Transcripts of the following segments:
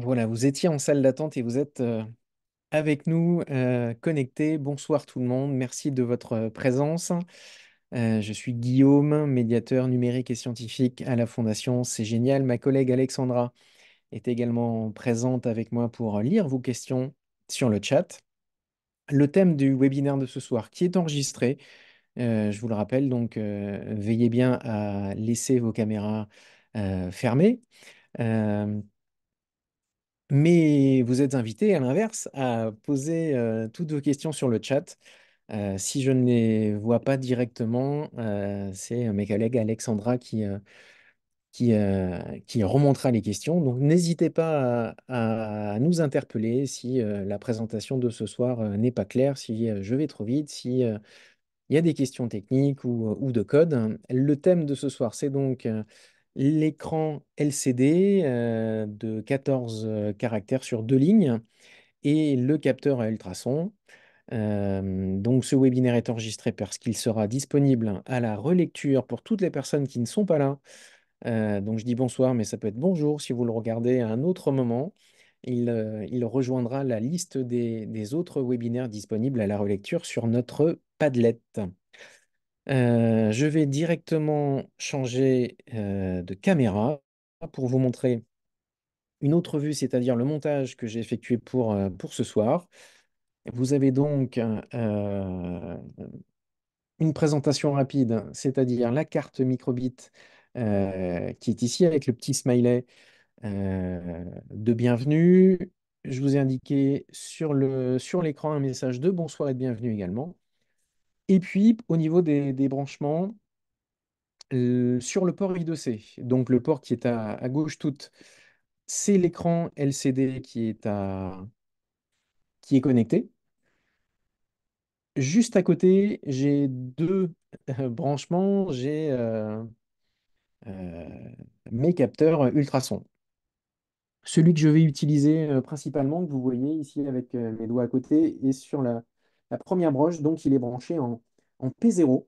Voilà, vous étiez en salle d'attente et vous êtes avec nous connectés. Bonsoir tout le monde, merci de votre présence. Je suis Guillaume, médiateur numérique et scientifique à la Fondation C'est Génial. Ma collègue Alexandra est également présente avec moi pour lire vos questions sur le chat. Le thème du webinaire de ce soir qui est enregistré, je vous le rappelle, donc veillez bien à laisser vos caméras fermées. Euh, Mais vous êtes invité, à l'inverse, à poser toutes vos questions sur le chat. Si je ne les vois pas directement, c'est mes collègues Alexandra qui remontera les questions. Donc n'hésitez pas à nous interpeller si la présentation de ce soir n'est pas claire, si je vais trop vite, si il y a des questions techniques ou de code. Le thème de ce soir, c'est donc l'écran LCD de 14 caractères sur deux lignes et le capteur à ultrasons. Donc ce webinaire est enregistré parce qu'il sera disponible à la relecture pour toutes les personnes qui ne sont pas là. Donc je dis bonsoir, mais ça peut être bonjour si vous le regardez à un autre moment. Il rejoindra la liste des autres webinaires disponibles à la relecture sur notre Padlet. Je vais directement changer de caméra pour vous montrer une autre vue, c'est-à-dire le montage que j'ai effectué pour ce soir. Vous avez donc une présentation rapide, c'est-à-dire la carte microbit qui est ici avec le petit smiley de bienvenue. Je vous ai indiqué sur l'écran un message de bonsoir et de bienvenue également. Et puis, au niveau des branchements, sur le port I2C, donc le port qui est à gauche toute, c'est l'écran LCD qui est connecté. Juste à côté, j'ai deux branchements. J'ai euh, mes capteurs ultrasons. Celui que je vais utiliser principalement, que vous voyez ici avec mes doigts à côté, est sur la première broche. Donc, il est branché en P0.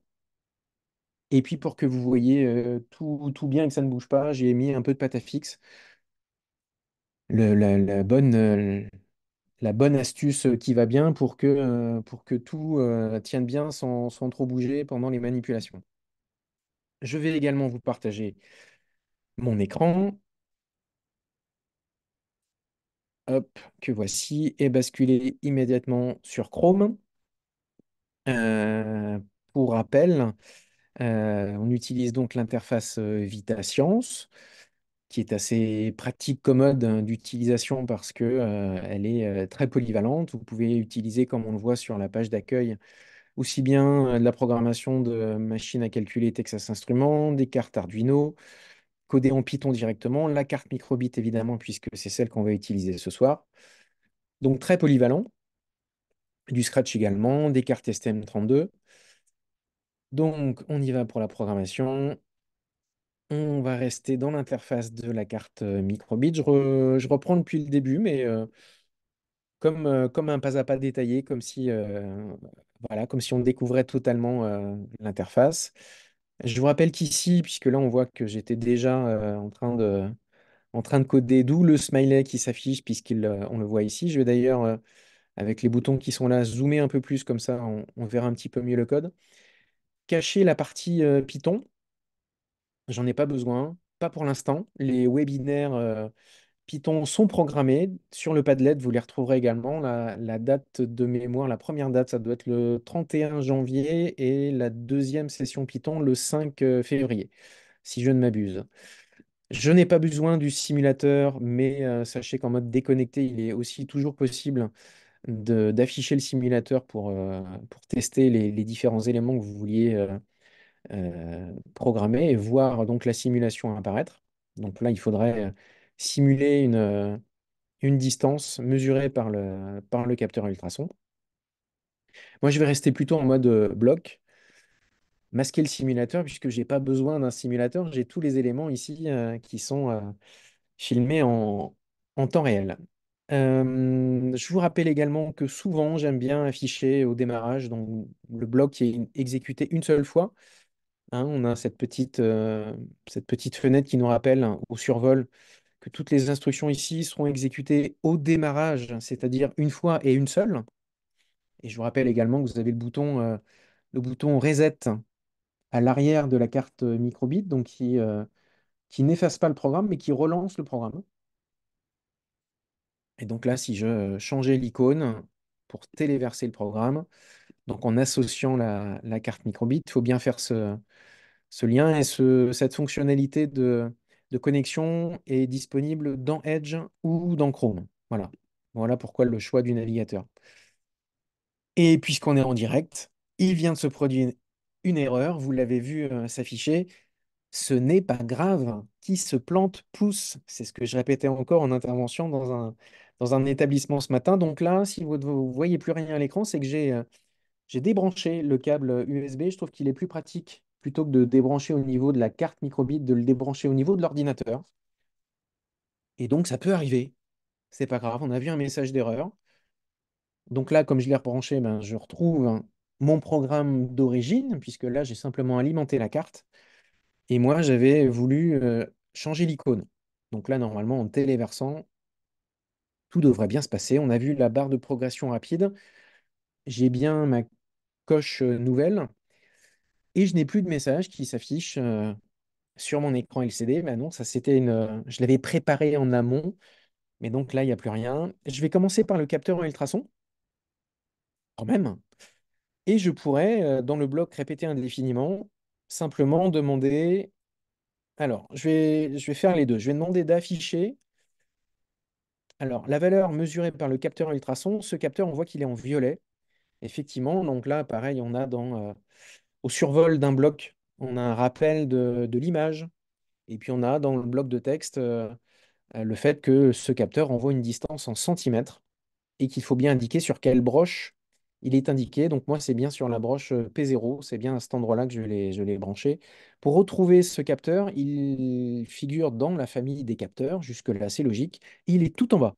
Et puis, pour que vous voyez tout bien et que ça ne bouge pas, j'ai mis un peu de pâte à fixe. La bonne astuce qui va bien pour que tout tienne bien sans trop bouger pendant les manipulations. Je vais également vous partager mon écran, hop, que voici, et basculer immédiatement sur Chrome. Euh, pour rappel, on utilise donc l'interface VitaScience, qui est assez pratique, commode d'utilisation parce que, elle est très polyvalente. Vous pouvez utiliser, comme on le voit sur la page d'accueil, aussi bien de la programmation de machines à calculer Texas Instruments, des cartes Arduino, codées en Python directement, la carte microbit évidemment, puisque c'est celle qu'on va utiliser ce soir. Donc très polyvalent, du Scratch également, des cartes STM32. Donc on y va pour la programmation. On va rester dans l'interface de la carte microbit. Je reprends depuis le début, mais comme un pas à pas détaillé, voilà, comme si on découvrait totalement l'interface. Je vous rappelle qu'ici, puisque là on voit que j'étais déjà en train de coder, d'où le smiley qui s'affiche, on le voit ici. Je vais d'ailleurs, avec les boutons qui sont là, zoomer un peu plus, comme ça on verra un petit peu mieux le code. Cacher la partie Python, j'en ai pas besoin, pas pour l'instant. Les webinaires Python sont programmés. Sur le Padlet, vous les retrouverez également. La date de mémoire, la première date, ça doit être le 31 janvier et la deuxième session Python le 5 février, si je ne m'abuse. Je n'ai pas besoin du simulateur, mais sachez qu'en mode déconnecté, il est aussi toujours possible d'afficher le simulateur pour tester les différents éléments que vous vouliez programmer et voir donc la simulation apparaître. Donc là, il faudrait simuler une distance mesurée par le capteur ultrason. Moi, je vais rester plutôt en mode bloc, masquer le simulateur, puisque je n'ai pas besoin d'un simulateur. J'ai tous les éléments ici qui sont filmés en temps réel. Je vous rappelle également que souvent, j'aime bien afficher au démarrage donc, le bloc qui est exécuté une seule fois. Hein, on a cette petite fenêtre qui nous rappelle au survol que toutes les instructions ici seront exécutées au démarrage, c'est-à-dire une fois et une seule. Et je vous rappelle également que vous avez le bouton Reset à l'arrière de la carte microbit, donc qui n'efface pas le programme, mais qui relance le programme. Et donc là, si je changeais l'icône pour téléverser le programme, donc en associant la carte microbit, il faut bien faire ce lien et cette fonctionnalité de connexion est disponible dans Edge ou dans Chrome. Voilà. Voilà pourquoi le choix du navigateur. Et puisqu'on est en direct, il vient de se produire une erreur, vous l'avez vu s'afficher. Ce n'est pas grave, qui se plante pousse. C'est ce que je répétais encore en intervention dans un établissement ce matin. Donc là, si vous ne voyez plus rien à l'écran, c'est que j'ai débranché le câble USB. Je trouve qu'il est plus pratique, plutôt que de débrancher au niveau de la carte microbit, de le débrancher au niveau de l'ordinateur. Et donc, ça peut arriver. C'est pas grave, on a vu un message d'erreur. Donc là, comme je l'ai rebranché, ben, je retrouve mon programme d'origine, puisque là, j'ai simplement alimenté la carte. Et moi, j'avais voulu changer l'icône. Donc là, normalement, en téléversant, tout devrait bien se passer. On a vu la barre de progression rapide. J'ai bien ma coche nouvelle et je n'ai plus de message qui s'affiche sur mon écran LCD. Mais non, ça c'était je l'avais préparé en amont, mais donc là, il n'y a plus rien. Je vais commencer par le capteur en ultrason, quand même. Et je pourrais, dans le bloc répéter indéfiniment, simplement demander. Alors, je vais faire les deux. Je vais demander d'afficher. Alors, la valeur mesurée par le capteur ultrason, ce capteur, on voit qu'il est en violet. Effectivement, donc là, pareil, on a au survol d'un bloc, on a un rappel de l'image. Et puis, on a dans le bloc de texte le fait que ce capteur envoie une distance en centimètres et qu'il faut bien indiquer sur quelle broche il est indiqué. Donc, moi, c'est bien sur la broche P0. C'est bien à cet endroit-là que je l'ai branché. Pour retrouver ce capteur, il figure dans la famille des capteurs. Jusque-là, c'est logique. Il est tout en bas.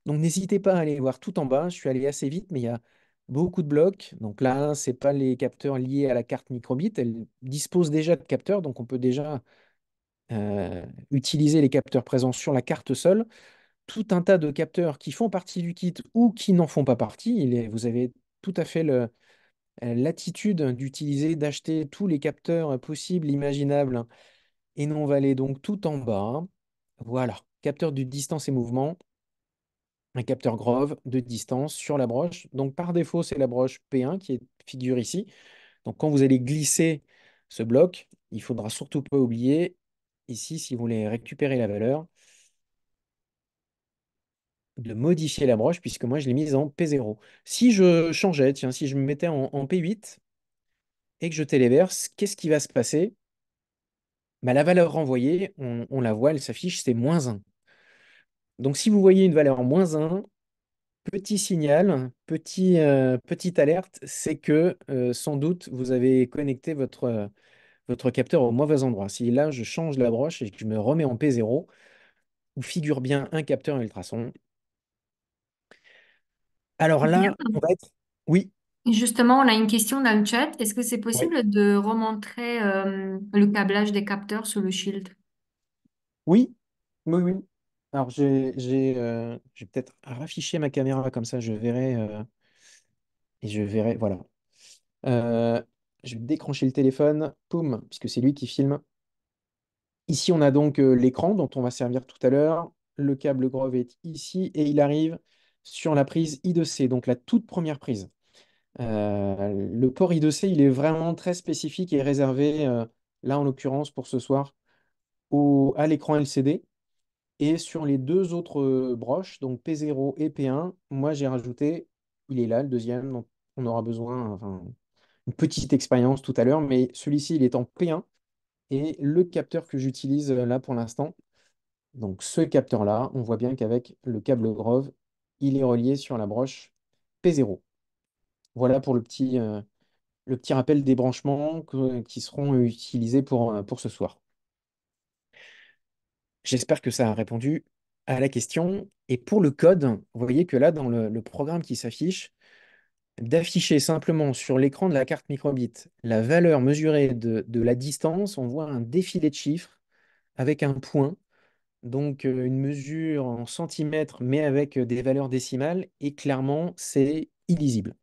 Donc n'hésitez pas à aller voir tout en bas. Je suis allé assez vite, mais il y a beaucoup de blocs. Donc là, ce n'est pas les capteurs liés à la carte microbit. Elle dispose déjà de capteurs, donc on peut déjà utiliser les capteurs présents sur la carte seule. Tout un tas de capteurs qui font partie du kit ou qui n'en font pas partie. Vous avez tout à fait l'attitude d'utiliser, d'acheter tous les capteurs possibles, imaginables. Et nous, on va aller donc tout en bas. Voilà, capteur de distance et mouvement, un capteur Grove de distance sur la broche. Donc par défaut, c'est la broche P1 qui figure ici. Donc quand vous allez glisser ce bloc, il faudra surtout pas oublier ici, si vous voulez récupérer la valeur, de modifier la broche, puisque moi je l'ai mise en P0. Si je changeais, tiens, si je me mettais en P8 et que je téléverse, qu'est-ce qui va se passer? Bah, la valeur renvoyée, on la voit, elle s'affiche, c'est -1. Donc si vous voyez une valeur -1, petit signal, petite alerte, c'est que sans doute vous avez connecté votre capteur au mauvais endroit. Si là je change la broche et que je me remets en P0, où figure bien un capteur ultrason, alors là, on va être. Oui, Justement, on a une question dans le chat. Est-ce que c'est ouais, possible de remontrer le câblage des capteurs sur le Shield? oui, oui, oui. Alors je vais peut-être rafficher ma caméra comme ça, je verrai et je verrai. Voilà. Euh, je vais décrocher le téléphone, poum, puisque c'est lui qui filme. Ici, on a donc l'écran dont on va servir tout à l'heure. Le câble Grove est ici et il arrive sur la prise I2C, donc la toute première prise. Le port I2C, il est vraiment très spécifique et réservé, là en l'occurrence pour ce soir, à l'écran LCD. Et sur les deux autres broches, donc P0 et P1, moi j'ai rajouté, il est là, le deuxième, donc on aura besoin, enfin, une petite expérience tout à l'heure, mais celui-ci, il est en P1 et le capteur que j'utilise là pour l'instant. Donc ce capteur-là, on voit bien qu'avec le câble Grove, il est relié sur la broche P0. Voilà pour le petit rappel des branchements qui seront utilisés pour ce soir. J'espère que ça a répondu à la question. Et pour le code, vous voyez que là, dans le programme qui s'affiche, d'afficher simplement sur l'écran de la carte microbit la valeur mesurée de la distance, on voit un défilé de chiffres avec un point. donc une mesure en centimètres, mais avec des valeurs décimales, et clairement, c'est illisible.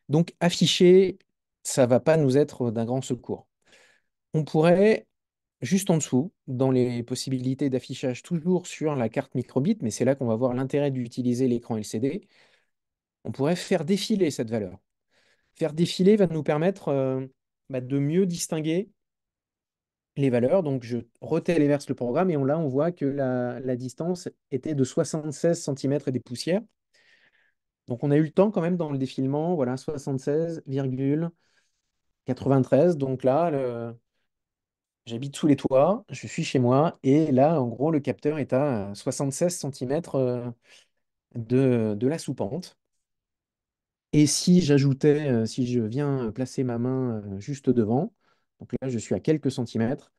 Donc afficher, ça va pas nous être d'un grand secours. On pourrait, juste en dessous, dans les possibilités d'affichage, toujours sur la carte microbit, mais c'est là qu'on va voir l'intérêt d'utiliser l'écran LCD, on pourrait faire défiler cette valeur. Faire défiler va nous permettre de mieux distinguer les valeurs. Donc, je retéléverse le programme et là, on voit que la distance était de 76 centimètres et des poussières. Donc, on a eu le temps quand même dans le défilement, voilà, 76,93. Donc là, j'habite sous les toits, je suis chez moi et là, en gros, le capteur est à 76 centimètres de la soupente. Et si j'ajoutais, si je viens placer ma main juste devant, donc là je suis à quelques centimètres,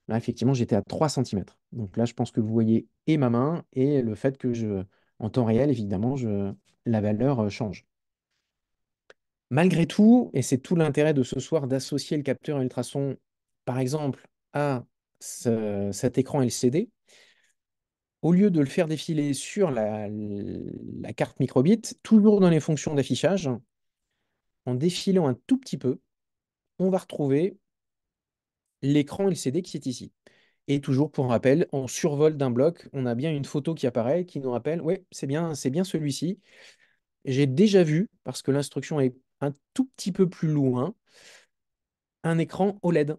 là effectivement j'étais à 3 centimètres. Donc là je pense que vous voyez et ma main et le fait que en temps réel évidemment, la valeur change. Malgré tout, et c'est tout l'intérêt de ce soir d'associer le capteur à ultrasons, par exemple, à cet écran LCD, au lieu de le faire défiler sur la carte microbit, toujours dans les fonctions d'affichage, en défilant un tout petit peu, on va retrouver l'écran LCD qui est ici. Et toujours pour rappel, en survol d'un bloc, on a bien une photo qui apparaît qui nous rappelle, ouais, c'est bien celui-ci. J'ai déjà vu, parce que l'instruction est un tout petit peu plus loin, un écran OLED.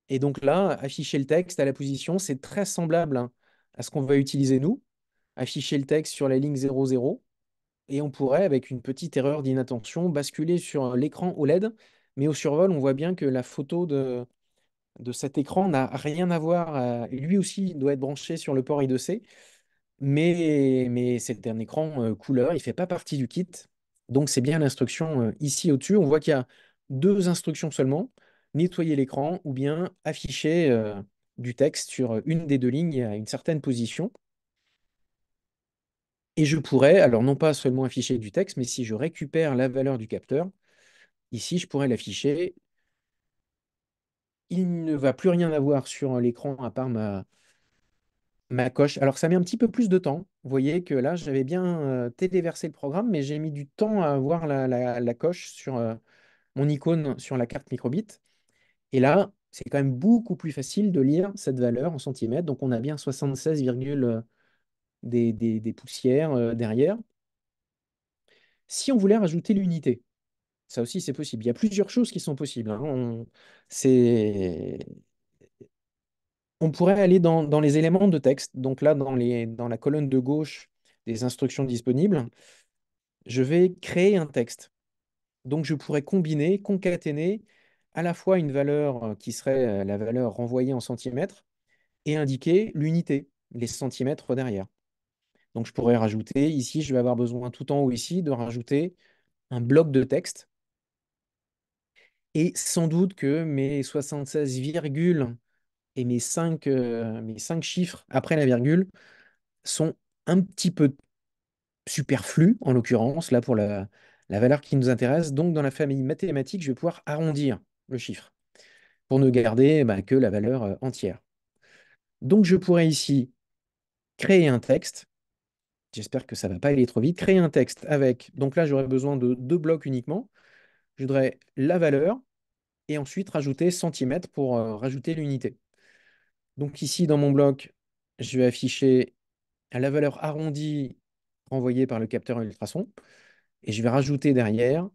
Et donc là, afficher le texte à la position, c'est très semblable à ce qu'on va utiliser nous. Afficher le texte sur la ligne 00. Et on pourrait, avec une petite erreur d'inattention, basculer sur l'écran OLED. Mais au survol, on voit bien que la photo de cet écran n'a rien à voir. Lui aussi, il doit être branché sur le port I2C, mais c'est un écran couleur, il ne fait pas partie du kit. Donc, c'est bien l'instruction ici au-dessus. On voit qu'il y a deux instructions seulement, nettoyer l'écran ou bien afficher du texte sur une des deux lignes à une certaine position. Et je pourrais, alors non pas seulement afficher du texte, mais si je récupère la valeur du capteur, ici, je pourrais l'afficher. Il ne va plus rien avoir sur l'écran à part ma coche. Alors, ça met un petit peu plus de temps. Vous voyez que là, j'avais bien téléversé le programme, mais j'ai mis du temps à avoir la coche sur mon icône sur la carte microbit. Et là, c'est quand même beaucoup plus facile de lire cette valeur en centimètres. Donc, on a bien 76, des poussières derrière. Si on voulait rajouter l'unité, ça aussi, c'est possible. Il y a plusieurs choses qui sont possibles, hein. C'est On pourrait aller dans les éléments de texte. Donc là, dans la colonne de gauche des instructions disponibles, je vais créer un texte. Donc je pourrais combiner, concaténer à la fois une valeur qui serait la valeur renvoyée en centimètres et indiquer l'unité, les centimètres derrière. Donc je pourrais rajouter, ici, je vais avoir besoin tout en haut ici de rajouter un bloc de texte. Et sans doute que mes 76 virgules et mes 5 chiffres après la virgule sont un petit peu superflu, en l'occurrence, là pour la valeur qui nous intéresse. Donc, dans la famille mathématique, je vais pouvoir arrondir le chiffre pour ne garder que la valeur entière. Donc, je pourrais ici créer un texte. J'espère que ça ne va pas aller trop vite. Créer un texte avec, donc là, j'aurais besoin de deux blocs uniquement. Je voudrais la valeur et ensuite rajouter centimètres pour rajouter l'unité. Donc ici, dans mon bloc, je vais afficher la valeur arrondie renvoyée par le capteur ultrason et je vais rajouter derrière.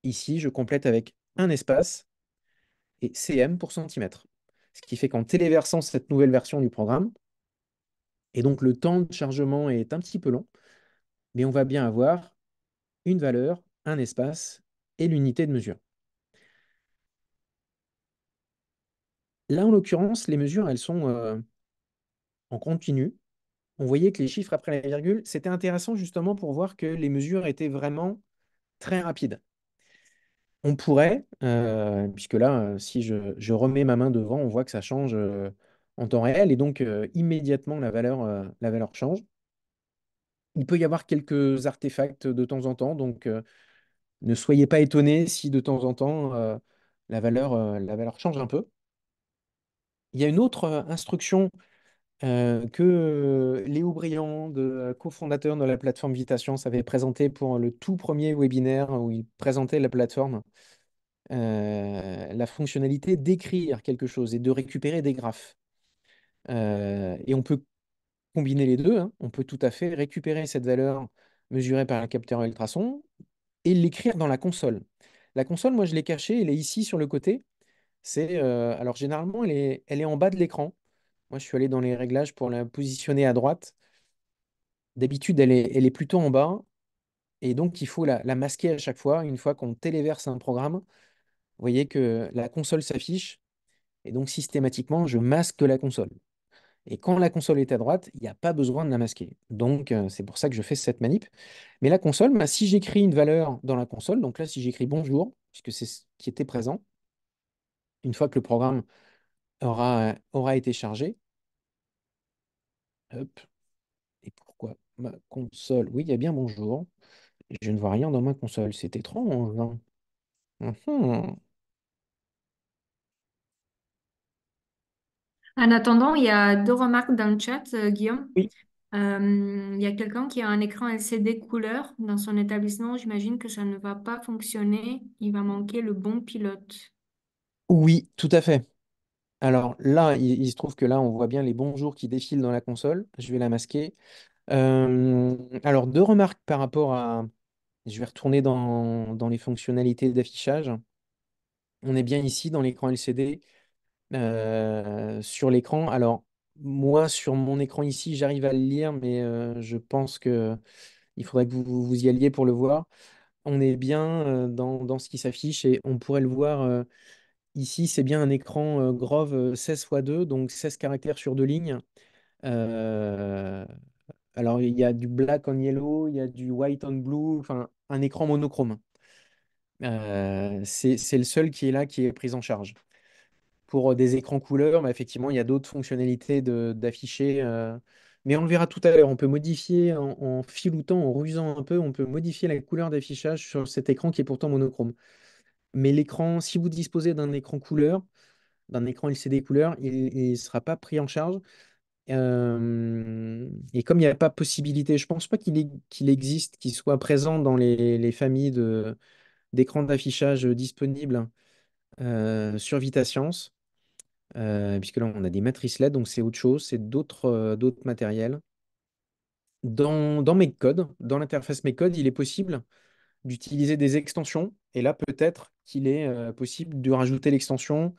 Ici, je complète avec un espace et cm pour centimètre. Ce qui fait qu'en téléversant cette nouvelle version du programme, et donc le temps de chargement est un petit peu long, mais on va bien avoir une valeur, un espace et l'unité de mesure. Là, en l'occurrence, les mesures, elles sont en continu. On voyait que les chiffres après la virgule, c'était intéressant justement pour voir que les mesures étaient vraiment très rapides. On pourrait, puisque là, si je remets ma main devant, on voit que ça change en temps réel et donc immédiatement la valeur change. Il peut y avoir quelques artefacts de temps en temps, donc ne soyez pas étonnés si de temps en temps la valeur change un peu. Il y a une autre instruction que Léo Briand, cofondateur de la plateforme VitaScience, avait présenté pour le tout premier webinaire où il présentait la plateforme, la fonctionnalité d'écrire quelque chose et de récupérer des graphes. Et on peut combiner les deux, hein. On peut tout à fait récupérer cette valeur mesurée par un capteur ultrason et l'écrire dans la console. La console, moi, je l'ai cachée, elle est ici sur le côté. Alors généralement, elle est en bas de l'écran. Moi, je suis allé dans les réglages pour la positionner à droite. D'habitude, elle est plutôt en bas. Et donc, il faut la masquer à chaque fois. Une fois qu'on téléverse un programme, vous voyez que la console s'affiche. Et donc, systématiquement, je masque la console. Et quand la console est à droite, il n'y a pas besoin de la masquer. Donc, c'est pour ça que je fais cette manip. Mais la console, bah, si j'écris une valeur dans la console, donc là, si j'écris bonjour, puisque c'est ce qui était présent, une fois que le programme aura été chargé, hop, et pourquoi ma console? Oui, il y a bien bonjour. Je ne vois rien dans ma console. C'est étrange, hein. Mhm. En attendant, il y a deux remarques dans le chat, Guillaume. Oui, Il y a quelqu'un qui a un écran LCD couleur dans son établissement. J'imagine que ça ne va pas fonctionner. Il va manquer le bon pilote. oui, tout à fait. Alors là, il se trouve que là, on voit bien les bonjours qui défilent dans la console. Je vais la masquer. Alors, deux remarques par rapport à... Je vais retourner dans les fonctionnalités d'affichage. On est bien ici dans l'écran LCD. Sur l'écran. Alors, moi, sur mon écran ici, j'arrive à le lire, mais je pense que il faudrait que vous y alliez pour le voir. On est bien dans ce qui s'affiche et on pourrait le voir ici. C'est bien un écran Grove 16x2, donc 16 caractères sur deux lignes. Euh, alors, il y a du black on yellow, il y a du white on blue, enfin, un écran monochrome. C'est le seul qui est là, qui est pris en charge. Pour des écrans couleurs, mais effectivement, il y a d'autres fonctionnalités d'afficher. Mais on le verra tout à l'heure. On peut modifier en filoutant, en rusant un peu, on peut modifier la couleur d'affichage sur cet écran qui est pourtant monochrome. Mais l'écran, si vous disposez d'un écran couleur, d'un écran LCD couleur, il ne sera pas pris en charge. Et comme il n'y a pas possibilité, je pense pas qu'il existe, qu'il soit présent dans les familles d'écrans d'affichage disponibles sur VitaScience. Puisque là, on a des matrices LED, donc c'est autre chose, c'est d'autres matériels. Dans MakeCode, dans l'interface MakeCode, il est possible d'utiliser des extensions. Et là, peut-être qu'il est possible de rajouter l'extension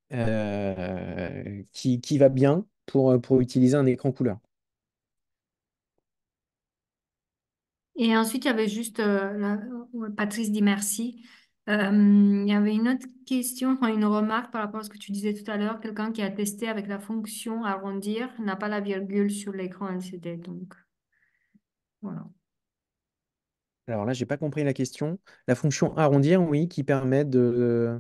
qui va bien pour utiliser un écran couleur. Et ensuite, il y avait juste, Patrice dit merci. Il y avait une autre question, enfin, une remarque par rapport à ce que tu disais tout à l'heure. Quelqu'un qui a testé avec la fonction arrondir n'a pas la virgule sur l'écran LCD. Donc, voilà. Alors là, j'ai pas compris la question. La fonction arrondir, oui, qui permet Il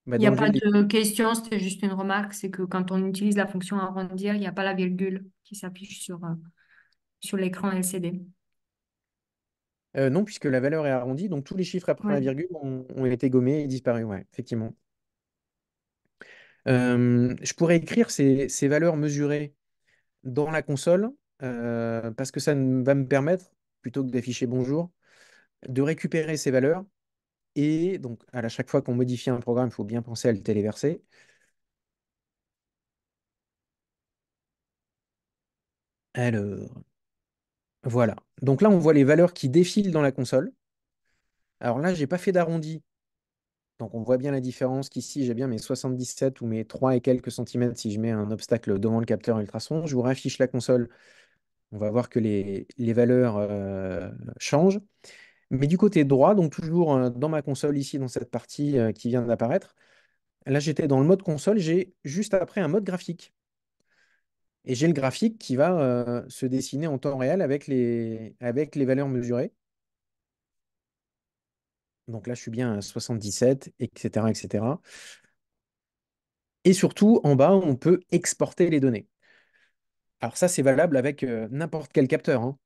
n'y a d'enlever pas les... de question, c'était juste une remarque. C'est que quand on utilise la fonction arrondir, il n'y a pas la virgule qui s'affiche sur l'écran LCD. Non, puisque la valeur est arrondie, donc tous les chiffres après la Ouais. virgule ont été gommés et disparus, ouais, effectivement. Je pourrais écrire ces valeurs mesurées dans la console parce que va me permettre, plutôt que d'afficher bonjour, de récupérer ces valeurs. Et donc, à chaque fois qu'on modifie un programme, il faut bien penser à le téléverser. Alors, voilà. Donc là, on voit les valeurs qui défilent dans la console. Alors là, j'ai pas fait d'arrondi. Donc on voit bien la différence qu'ici, j'ai bien mes 77 ou mes 3 et quelques centimètres si je mets un obstacle devant le capteur ultrason. Je vous raffiche la console. On va voir que les valeurs changent. Mais du côté droit, donc toujours dans ma console ici, dans cette partie qui vient d'apparaître, là j'étais dans le mode console, j'ai juste après un mode graphique. Et j'ai le graphique qui va se dessiner en temps réel avec les valeurs mesurées. Donc là je suis bien à 77, etc., etc. Et surtout, en bas, on peut exporter les données. Alors ça, c'est valable avec n'importe quel capteur, hein,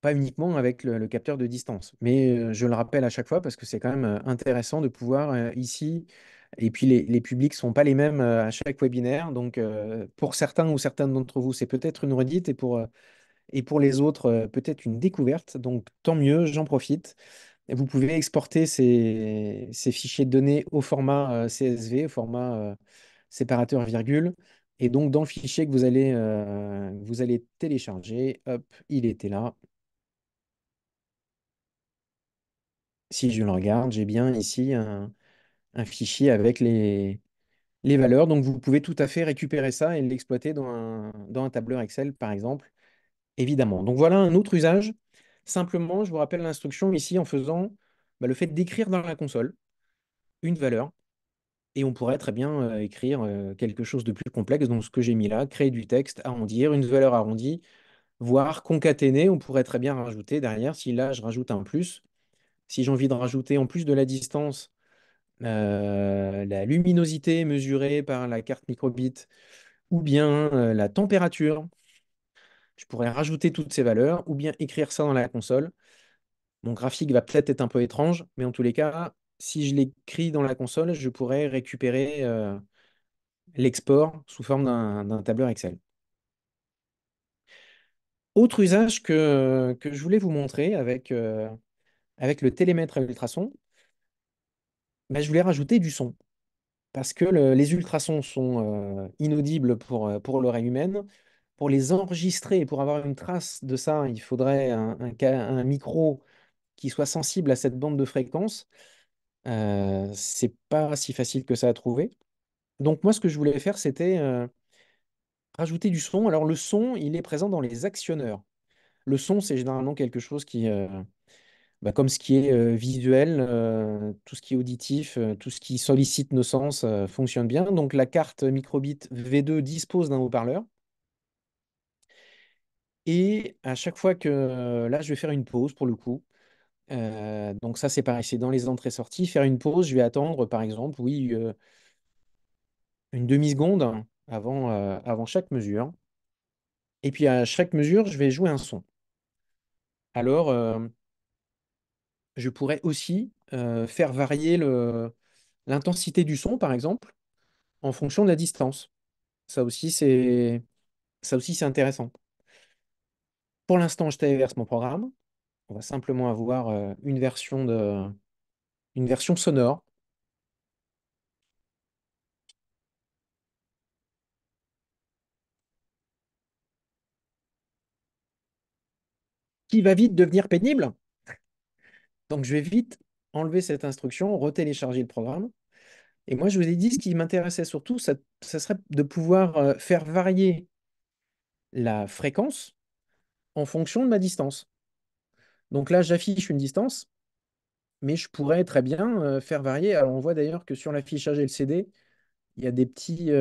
pas uniquement avec le capteur de distance. Mais je le rappelle à chaque fois parce que c'est quand même intéressant de pouvoir ici Et puis les publics ne sont pas les mêmes à chaque webinaire. Donc pour certains ou certaines d'entre vous, c'est peut-être une redite et pour les autres, peut-être une découverte. Donc tant mieux, j'en profite. Et vous pouvez exporter ces fichiers de données au format CSV, au format séparateur virgule. Et donc dans le fichier que vous allez télécharger, hop, il était là. Si je le regarde, j'ai bien ici un fichier avec les valeurs. Donc, vous pouvez tout à fait récupérer ça et l'exploiter dans un tableur Excel, par exemple, évidemment. Donc, voilà un autre usage. Simplement, je vous rappelle l'instruction ici en faisant le fait d'écrire dans la console une valeur. Et on pourrait très bien écrire quelque chose de plus complexe. Donc, ce que j'ai mis là, créer du texte, arrondir, une valeur arrondie, voire concaténer. On pourrait très bien rajouter derrière, si là, je rajoute un plus. Si j'ai envie de rajouter en plus de la distance, la luminosité mesurée par la carte microbit ou bien la température. Je pourrais rajouter toutes ces valeurs ou bien écrire ça dans la console. Mon graphique va peut-être être un peu étrange, mais en tous les cas, si je l'écris dans la console, je pourrais récupérer l'export sous forme d'un tableur Excel. Autre usage que je voulais vous montrer avec le télémètre à ultrasons, je voulais rajouter du son. Parce que les ultrasons sont inaudibles pour l'oreille humaine. Pour les enregistrer et pour avoir une trace de ça, il faudrait un micro qui soit sensible à cette bande de fréquence. C'est pas si facile que ça à trouver. Donc moi, ce que je voulais faire, c'était rajouter du son. Alors le son, il est présent dans les actionneurs. Le son, c'est généralement quelque chose comme ce qui est visuel, tout ce qui est auditif, tout ce qui sollicite nos sens fonctionne bien. Donc la carte microbit V2 dispose d'un haut-parleur. Et à chaque fois que là, je vais faire une pause pour le coup. Donc ça, c'est pareil, c'est dans les entrées-sorties. Faire une pause, je vais attendre, par exemple, oui, une demi-seconde avant chaque mesure. Et puis à chaque mesure, je vais jouer un son. Alors, je pourrais aussi faire varier l'intensité du son, par exemple, en fonction de la distance. Ça aussi, c'est ça aussi, c'est intéressant. Pour l'instant, je téléverse mon programme. On va simplement avoir une version sonore qui va vite devenir pénible. Donc, je vais vite enlever cette instruction, retélécharger le programme. Et moi, je vous ai dit, ce qui m'intéressait surtout, ça serait de pouvoir faire varier la fréquence en fonction de ma distance. Donc là, j'affiche une distance, mais je pourrais très bien faire varier. Alors, on voit d'ailleurs que sur l'affichage LCD, il y a des petits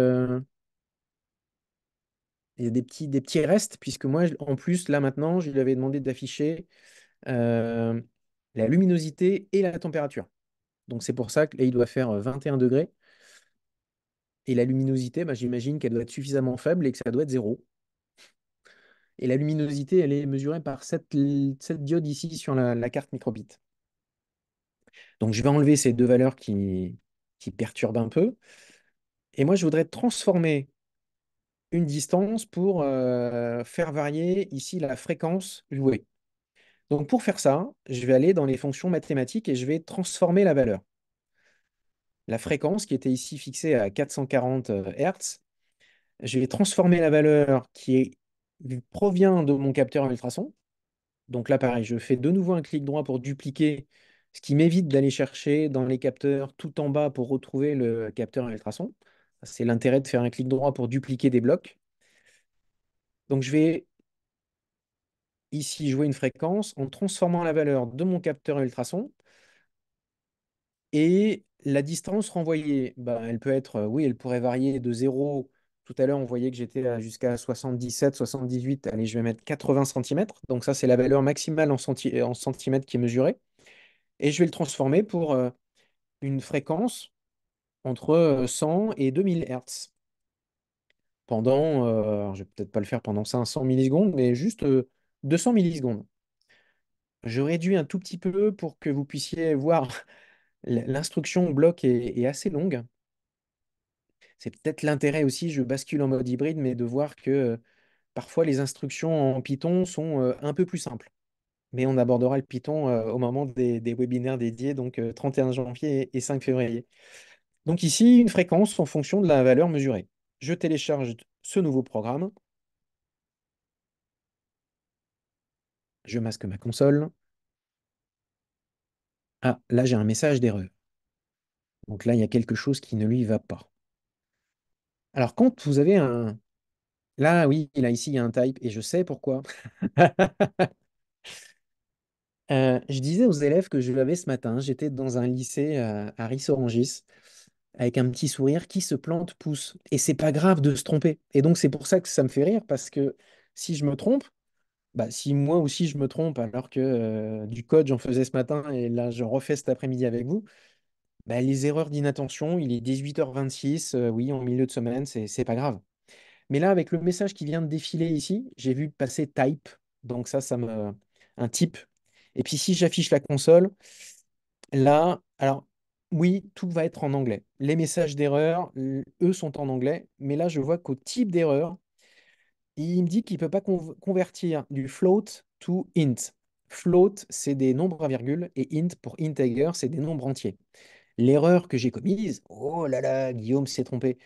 restes, puisque moi, en plus, là maintenant, je lui avais demandé d'afficher euh, la luminosité et la température. Donc, c'est pour ça que là, il doit faire 21 degrés. Et la luminosité, j'imagine qu'elle doit être suffisamment faible et que ça doit être zéro. Et la luminosité, elle est mesurée par cette diode ici sur la carte microbit. Donc, je vais enlever ces deux valeurs qui perturbent un peu. Et moi, je voudrais transformer une distance pour faire varier ici la fréquence jouée. Donc, pour faire ça, je vais aller dans les fonctions mathématiques et je vais transformer la valeur. La fréquence qui était ici fixée à 440 Hz, je vais transformer la valeur provient de mon capteur à ultrasons. Donc là, pareil, je fais de nouveau un clic droit pour dupliquer, ce qui m'évite d'aller chercher dans les capteurs tout en bas pour retrouver le capteur à ultrasons. C'est l'intérêt de faire un clic droit pour dupliquer des blocs. Donc je vais ici jouer une fréquence en transformant la valeur de mon capteur à ultrasons et la distance renvoyée. Elle peut être, oui, elle pourrait varier de 0. Tout à l'heure, on voyait que j'étais jusqu'à 77, 78. Allez, je vais mettre 80 centimètres. Donc ça, c'est la valeur maximale en centimètres qui est mesurée. Et je vais le transformer pour une fréquence entre 100 et 2000 Hertz. Alors je vais peut-être pas le faire pendant 500 millisecondes, mais juste 200 millisecondes. Je réduis un tout petit peu pour que vous puissiez voir l'instruction bloc est assez longue. C'est peut-être l'intérêt aussi, je bascule en mode hybride, mais de voir que parfois les instructions en Python sont un peu plus simples. Mais on abordera le Python au moment des webinaires dédiés, donc 31 janvier et 5 février. Donc ici, une fréquence en fonction de la valeur mesurée. Je télécharge ce nouveau programme, je masque ma console. Ah, là j'ai un message d'erreur. Donc là, il y a quelque chose qui ne lui va pas. Alors quand vous avez un... Là, oui, là, ici, il y a un type, et je sais pourquoi. Je disais aux élèves que je l'avais ce matin, j'étais dans un lycée à Ris-Orangis, avec un petit sourire, qui se plante pousse. Et c'est pas grave de se tromper. Et donc c'est pour ça que ça me fait rire, parce que si je me trompe, bah, si moi aussi je me trompe, alors que du code j'en faisais ce matin, et là je refais cet après-midi avec vous, bah, les erreurs d'inattention, il est 18h26, oui, en milieu de semaine, c'est pas grave. Mais là, avec le message qui vient de défiler ici, j'ai vu passer type. Donc ça me... Un type. Et puis si j'affiche la console, là, alors oui, tout va être en anglais. Les messages d'erreur, eux, sont en anglais. Mais là, je vois qu'au type d'erreur, il me dit qu'il ne peut pas convertir du float to int. Float, c'est des nombres à virgule, et int pour integer, c'est des nombres entiers. L'erreur que j'ai commise, oh là là, Guillaume s'est trompé.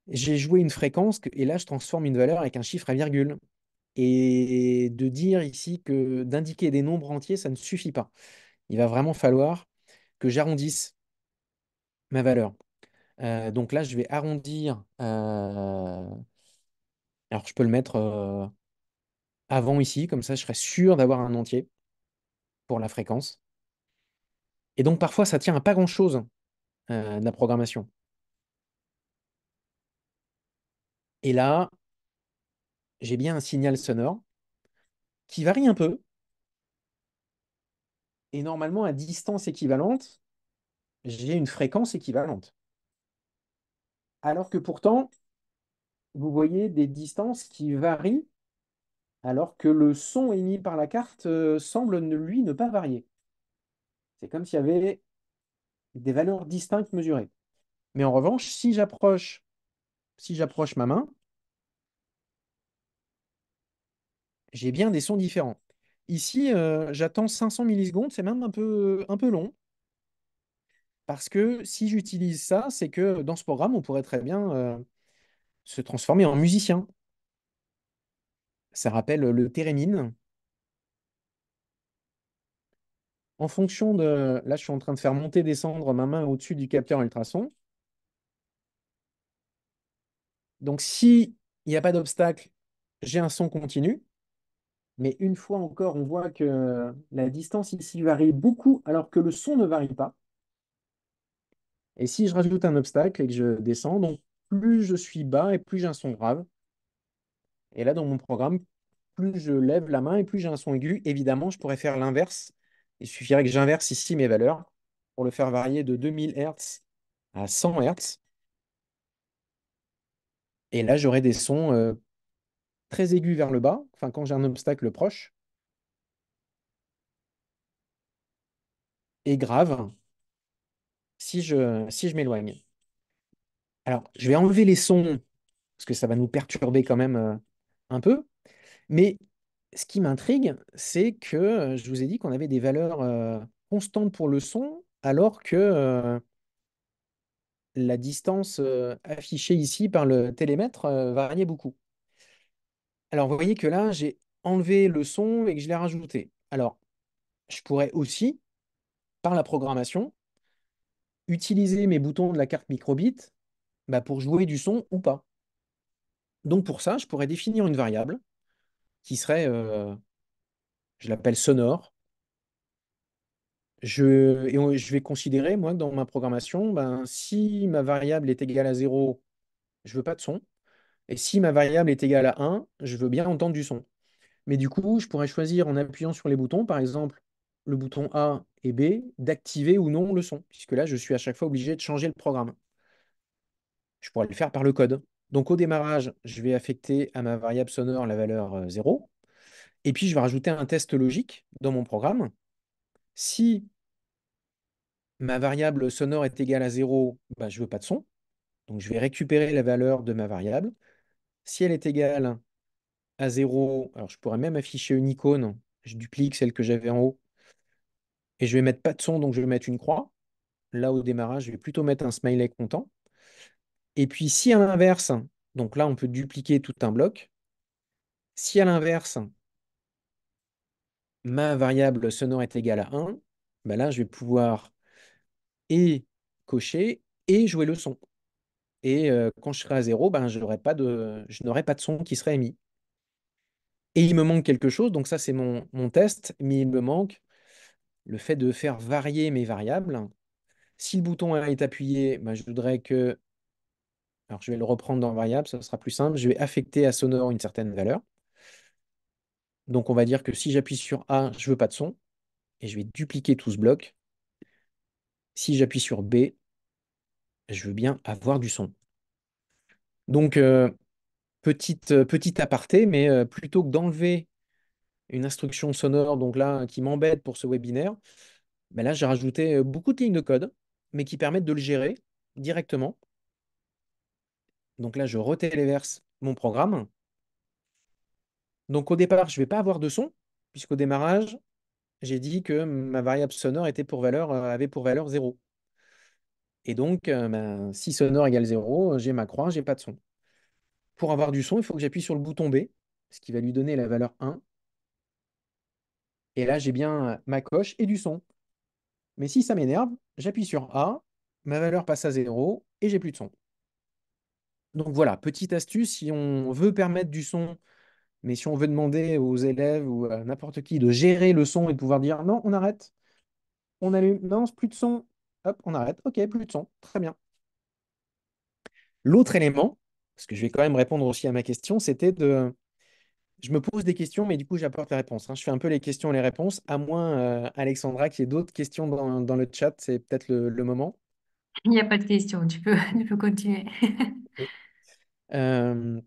J'ai joué une fréquence et là, je transforme une valeur avec un chiffre à virgule. Et de dire ici que d'indiquer des nombres entiers, ça ne suffit pas. Il va vraiment falloir que j'arrondisse ma valeur. Donc là, je vais arrondir. Alors, je peux le mettre avant ici, comme ça, je serai sûr d'avoir un entier pour la fréquence. Et donc, parfois, ça tient à pas grand-chose de la programmation. Et là, j'ai bien un signal sonore qui varie un peu. Et normalement, à distance équivalente, j'ai une fréquence équivalente. Alors que pourtant, vous voyez des distances qui varient, alors que le son émis par la carte semble, lui, ne pas varier. C'est comme s'il y avait des valeurs distinctes mesurées. Mais en revanche, si j'approche ma main, j'ai bien des sons différents. Ici, j'attends 500 millisecondes, c'est même un peu long, parce que si j'utilise ça, c'est que dans ce programme, on pourrait très bien se transformer en musicien. Ça rappelle le thérémine. En fonction de... Là, je suis en train de faire monter-descendre ma main au-dessus du capteur ultrason. Donc, si il n'y a pas d'obstacle, j'ai un son continu. Mais une fois encore, on voit que la distance ici varie beaucoup alors que le son ne varie pas. Et si je rajoute un obstacle et que je descends, donc plus je suis bas et plus j'ai un son grave. Et là, dans mon programme, plus je lève la main et plus j'ai un son aigu. Évidemment, je pourrais faire l'inverse. Il suffirait que j'inverse ici mes valeurs pour le faire varier de 2000 Hz à 100 Hz. Et là, j'aurai des sons très aigus vers le bas, enfin quand j'ai un obstacle proche, et grave si je m'éloigne. Alors, je vais enlever les sons, parce que ça va nous perturber quand même un peu. Mais ce qui m'intrigue, c'est que je vous ai dit qu'on avait des valeurs constantes pour le son, alors que la distance affichée ici par le télémètre variait beaucoup. Alors, vous voyez que là, j'ai enlevé le son et que je l'ai rajouté. Alors, je pourrais aussi, par la programmation, utiliser mes boutons de la carte microbit bah, pour jouer du son ou pas. Donc, pour ça, je pourrais définir une variable qui serait, je l'appelle sonore. Je vais considérer, moi, que dans ma programmation, ben, si ma variable est égale à 0, je veux pas de son. Et si ma variable est égale à 1, je veux bien entendre du son. Mais du coup, je pourrais choisir en appuyant sur les boutons, par exemple le bouton A et B, d'activer ou non le son, puisque là, je suis à chaque fois obligé de changer le programme. Je pourrais le faire par le code. Donc au démarrage, je vais affecter à ma variable sonore la valeur 0, et puis je vais rajouter un test logique dans mon programme. Si ma variable sonore est égale à 0, bah, je veux pas de son. Donc, je vais récupérer la valeur de ma variable. Si elle est égale à 0, alors je pourrais même afficher une icône. Je duplique celle que j'avais en haut. Et je vais mettre pas de son, donc je vais mettre une croix. Là, au démarrage, je vais plutôt mettre un smiley content. Et puis, si à l'inverse, donc là, on peut dupliquer tout un bloc. Si à l'inverse, ma variable sonore est égale à 1, ben là, je vais pouvoir et cocher et jouer le son. Et quand je serai à 0, ben, je n'aurai pas de son qui serait émis. Et il me manque quelque chose, donc ça, c'est mon test, mais il me manque le fait de faire varier mes variables. Si le bouton A est appuyé, ben, je voudrais que. Alors, je vais le reprendre dans variable, ça sera plus simple. Je vais affecter à sonore une certaine valeur. Donc, on va dire que si j'appuie sur A, je veux pas de son. Et je vais dupliquer tout ce bloc. Si j'appuie sur B, je veux bien avoir du son. Donc, petit aparté, mais plutôt que d'enlever une instruction sonore, donc là, qui m'embête pour ce webinaire, ben là, j'ai rajouté beaucoup de lignes de code, mais qui permettent de le gérer directement. Donc là, je retéléverse mon programme. Donc au départ, je ne vais pas avoir de son, puisqu'au démarrage, j'ai dit que ma variable sonore avait pour valeur 0. Et donc, ben, si sonore égale 0, j'ai ma croix, j'ai pas de son. Pour avoir du son, il faut que j'appuie sur le bouton B, ce qui va lui donner la valeur 1. Et là, j'ai bien ma coche et du son. Mais si ça m'énerve, j'appuie sur A, ma valeur passe à 0 et j'ai plus de son. Donc voilà, petite astuce, si on veut permettre du son, mais si on veut demander aux élèves ou à n'importe qui de gérer le son et de pouvoir dire non, on arrête, on allume, non, plus de son, hop, on arrête, ok, plus de son, très bien. L'autre élément, parce que je vais quand même répondre aussi à ma question, c'était de. Je me pose des questions, mais du coup, j'apporte les réponses, hein. Je fais un peu les questions et les réponses, à moins, Alexandra, qu'il y ait d'autres questions dans le chat, c'est peut-être le moment. Il n'y a pas de question, tu peux continuer. Ok. Euh,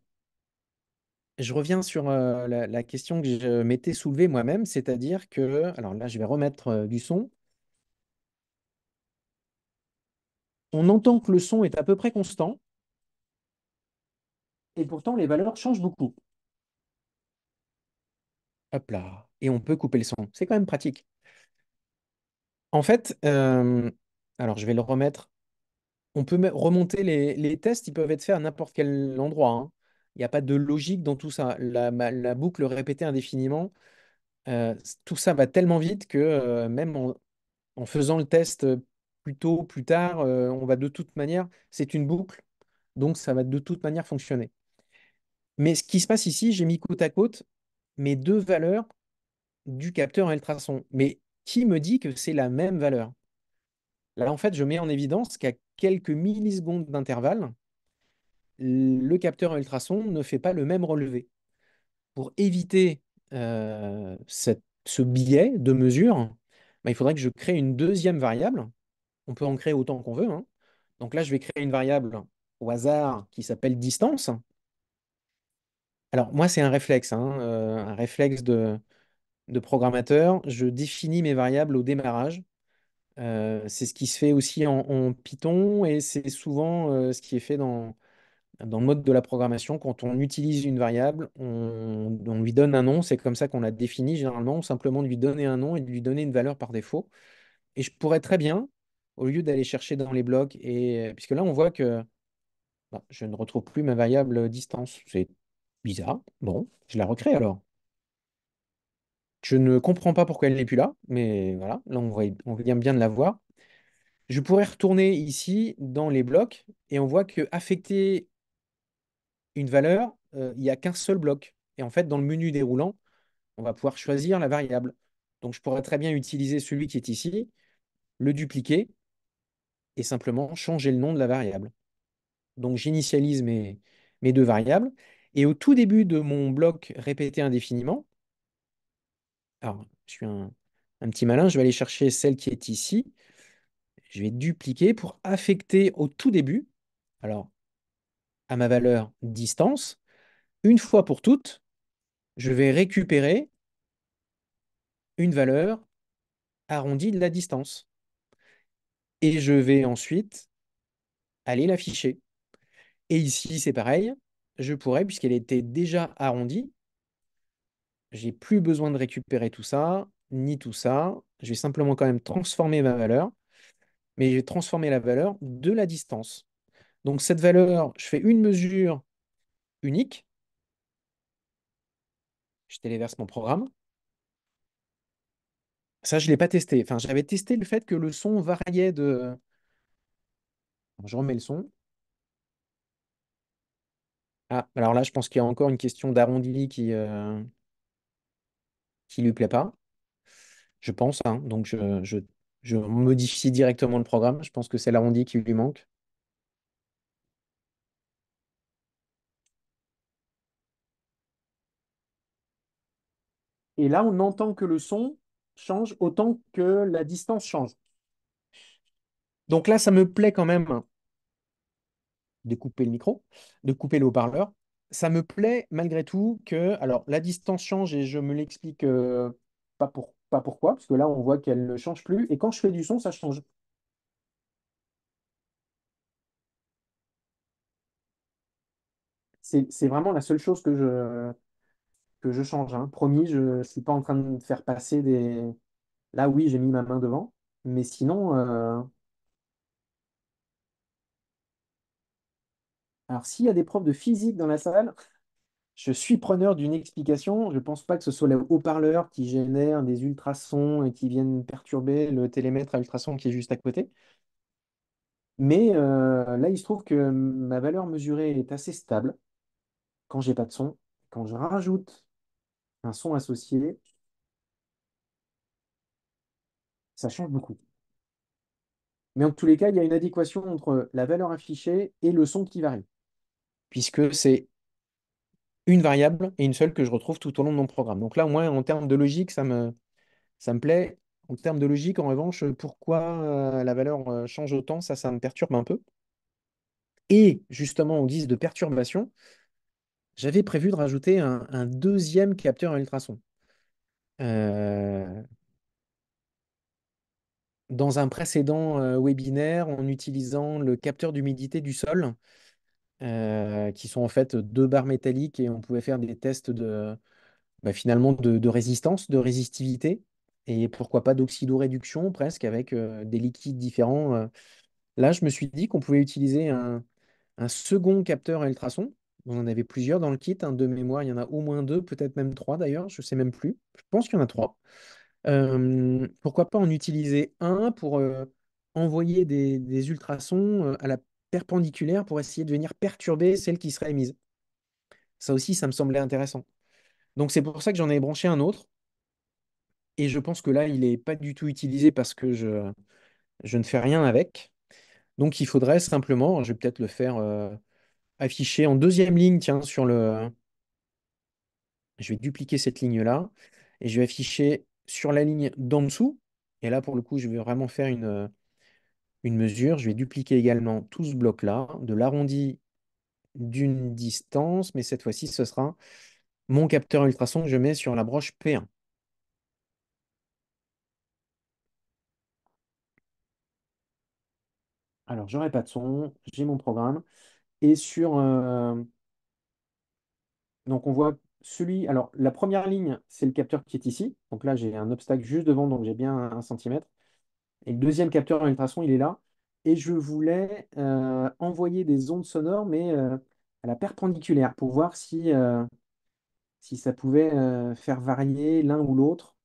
je reviens sur la question que je m'étais soulevée moi-même, c'est-à-dire que, alors là, je vais remettre du son. On entend que le son est à peu près constant, et pourtant les valeurs changent beaucoup. Hop là. Et on peut couper le son. C'est quand même pratique. En fait, alors je vais le remettre. On peut remonter les tests, ils peuvent être faits à n'importe quel endroit, hein. Il n'y a pas de logique dans tout ça. La boucle répétée indéfiniment, tout ça va tellement vite que même en faisant le test plus tôt, plus tard, on va de toute manière, c'est une boucle, donc ça va de toute manière fonctionner. Mais ce qui se passe ici, j'ai mis côte à côte mes deux valeurs du capteur ultrason. Mais qui me dit que c'est la même valeur? Là, en fait, je mets en évidence qu'à quelques millisecondes d'intervalle, le capteur ultrason ne fait pas le même relevé. Pour éviter ce biais de mesure, bah, il faudrait que je crée une deuxième variable. On peut en créer autant qu'on veut, hein. Donc là, je vais créer une variable au hasard qui s'appelle distance. Alors, moi, c'est un réflexe de programmateur. Je définis mes variables au démarrage. C'est ce qui se fait aussi en Python et c'est souvent ce qui est fait dans le mode de la programmation. Quand on utilise une variable, on lui donne un nom. C'est comme ça qu'on la définit généralement, simplement de lui donner un nom et de lui donner une valeur par défaut. Et je pourrais très bien, au lieu d'aller chercher dans les blocs, puisque là, on voit que bah, je ne retrouve plus ma variable distance. C'est bizarre. Bon, je la recrée alors. Je ne comprends pas pourquoi elle n'est plus là, mais voilà, là on vient bien de la voir. Je pourrais retourner ici dans les blocs et on voit que affecter une valeur, il n'y a qu'un seul bloc. Et en fait, dans le menu déroulant, on va pouvoir choisir la variable. Donc je pourrais très bien utiliser celui qui est ici, le dupliquer et simplement changer le nom de la variable. Donc j'initialise mes deux variables. Et au tout début de mon bloc répété indéfiniment, alors je suis un petit malin, je vais aller chercher celle qui est ici. Je vais dupliquer pour affecter au tout début, alors à ma valeur distance, une fois pour toutes, je vais récupérer une valeur arrondie de la distance. Et je vais ensuite aller l'afficher. Et ici, c'est pareil. Je pourrais, puisqu'elle était déjà arrondie, j'ai plus besoin de récupérer tout ça, ni tout ça. Je vais simplement quand même transformer ma valeur, mais je vais transformer la valeur de la distance. Donc cette valeur, je fais une mesure unique. Je téléverse mon programme. Ça, je ne l'ai pas testé. Enfin, j'avais testé le fait que le son variait de... Alors, je remets le son. Ah, alors là, je pense qu'il y a encore une question d'arrondi qui lui plaît pas. Je pense, hein. Donc, je modifie directement le programme. Je pense que c'est l'arrondi qui lui manque. Et là, on entend que le son change autant que la distance change. Donc là, ça me plaît quand même de couper le micro, de couper le haut-parleur. Ça me plaît malgré tout que, alors la distance change et je me l'explique pas pourquoi, parce que là on voit qu'elle ne change plus. Et quand je fais du son, ça change. C'est vraiment la seule chose que je change, hein. Promis, je ne suis pas en train de faire passer des. Là, oui, j'ai mis ma main devant, mais sinon, alors s'il y a des profs de physique dans la salle, je suis preneur d'une explication. Je ne pense pas que ce soit les haut-parleurs qui génèrent des ultrasons et qui viennent perturber le télémètre à ultrasons qui est juste à côté. Mais là, il se trouve que ma valeur mesurée est assez stable quand j'ai pas de son. Quand je rajoute un son associé, ça change beaucoup. Mais en tous les cas, il y a une adéquation entre la valeur affichée et le son qui varie, puisque c'est une variable et une seule que je retrouve tout au long de mon programme. Donc là, au moins, en termes de logique, ça me plaît. En termes de logique, en revanche, pourquoi la valeur change autant, ça me perturbe un peu. Et justement, en guise de perturbation, j'avais prévu de rajouter un deuxième capteur à ultrasons. Euh, Dans un précédent webinaire, en utilisant le capteur d'humidité du sol, qui sont en fait deux barres métalliques et on pouvait faire des tests finalement de résistance, de résistivité et pourquoi pas d'oxydoréduction presque avec des liquides différents. Là, je me suis dit qu'on pouvait utiliser un second capteur à ultrasons. On en avait plusieurs dans le kit, hein, de mémoire. Il y en a au moins deux, peut-être même trois d'ailleurs. Je ne sais même plus. Je pense qu'il y en a trois. Pourquoi pas en utiliser un pour envoyer des ultrasons à la perpendiculaire pour essayer de venir perturber celle qui serait émise. Ça aussi, ça me semblait intéressant. Donc c'est pour ça que j'en ai branché un autre. Et je pense que là, il n'est pas du tout utilisé parce que je ne fais rien avec. Donc il faudrait simplement, je vais peut-être le faire afficher en deuxième ligne, tiens, sur le. Je vais dupliquer cette ligne-là et je vais afficher sur la ligne d'en dessous. Et là, pour le coup, je vais vraiment faire une mesure. Je vais dupliquer également tout ce bloc-là, de l'arrondi d'une distance, mais cette fois-ci, ce sera mon capteur ultrason que je mets sur la broche P1. Alors, j'aurai pas de son, j'ai mon programme. Et donc, on voit celui. Alors, la première ligne, c'est le capteur qui est ici. Donc là, j'ai un obstacle juste devant, donc j'ai bien 1 centimètre. Et le deuxième capteur ultrason, il est là. Et je voulais envoyer des ondes sonores, mais à la perpendiculaire, pour voir si ça pouvait faire varier l'un ou l'autre.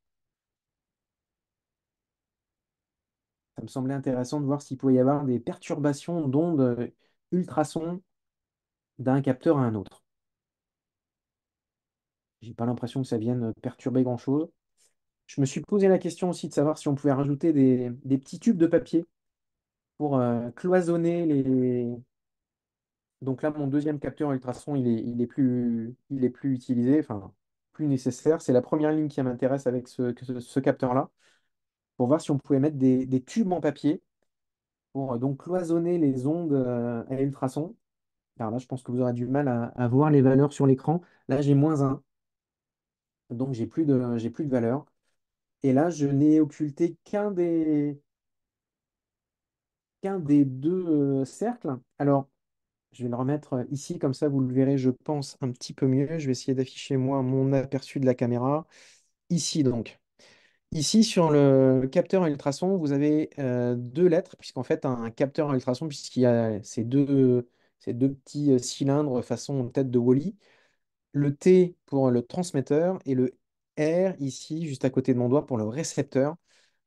Ça me semblait intéressant de voir s'il pouvait y avoir des perturbations d'ondes ultrasons d'un capteur à un autre. J'ai pas l'impression que ça vienne perturber grand-chose. Je me suis posé la question aussi de savoir si on pouvait rajouter des petits tubes de papier pour cloisonner les. Donc là, mon deuxième capteur ultrason, il est plus utilisé, enfin plus nécessaire. C'est la première ligne qui m'intéresse avec ce capteur-là, pour voir si on pouvait mettre des tubes en papier pour donc cloisonner les ondes à ultrasons. Alors là, je pense que vous aurez du mal à voir les valeurs sur l'écran. Là, j'ai -1, donc j'ai plus de valeur. Et là, je n'ai occulté qu'un des deux cercles. Alors, Je vais le remettre ici, comme ça vous le verrez, je pense, un petit peu mieux. Je vais essayer d'afficher moi mon aperçu de la caméra. Ici donc. Ici sur le capteur à ultrasons, vous avez deux lettres, puisqu'en fait un capteur à ultrasons, puisqu'il y a ces deux petits cylindres façon tête de Wall-E. Le T pour le transmetteur et le R ici, juste à côté de mon doigt, pour le récepteur.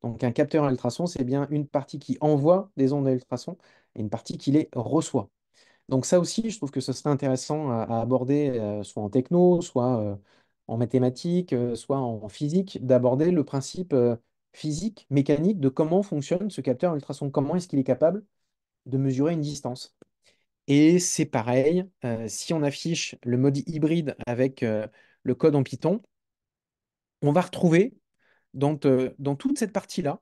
Donc un capteur à ultrasons, c'est bien une partie qui envoie des ondes à ultrasons et une partie qui les reçoit. Donc ça aussi, je trouve que ce serait intéressant à aborder, soit en techno, soit en mathématiques, soit en physique, d'aborder le principe physique, mécanique de comment fonctionne ce capteur à ultrasons, comment est-ce qu'il est capable de mesurer une distance. Et c'est pareil, si on affiche le mode hybride avec le code en Python, on va retrouver dans toute cette partie-là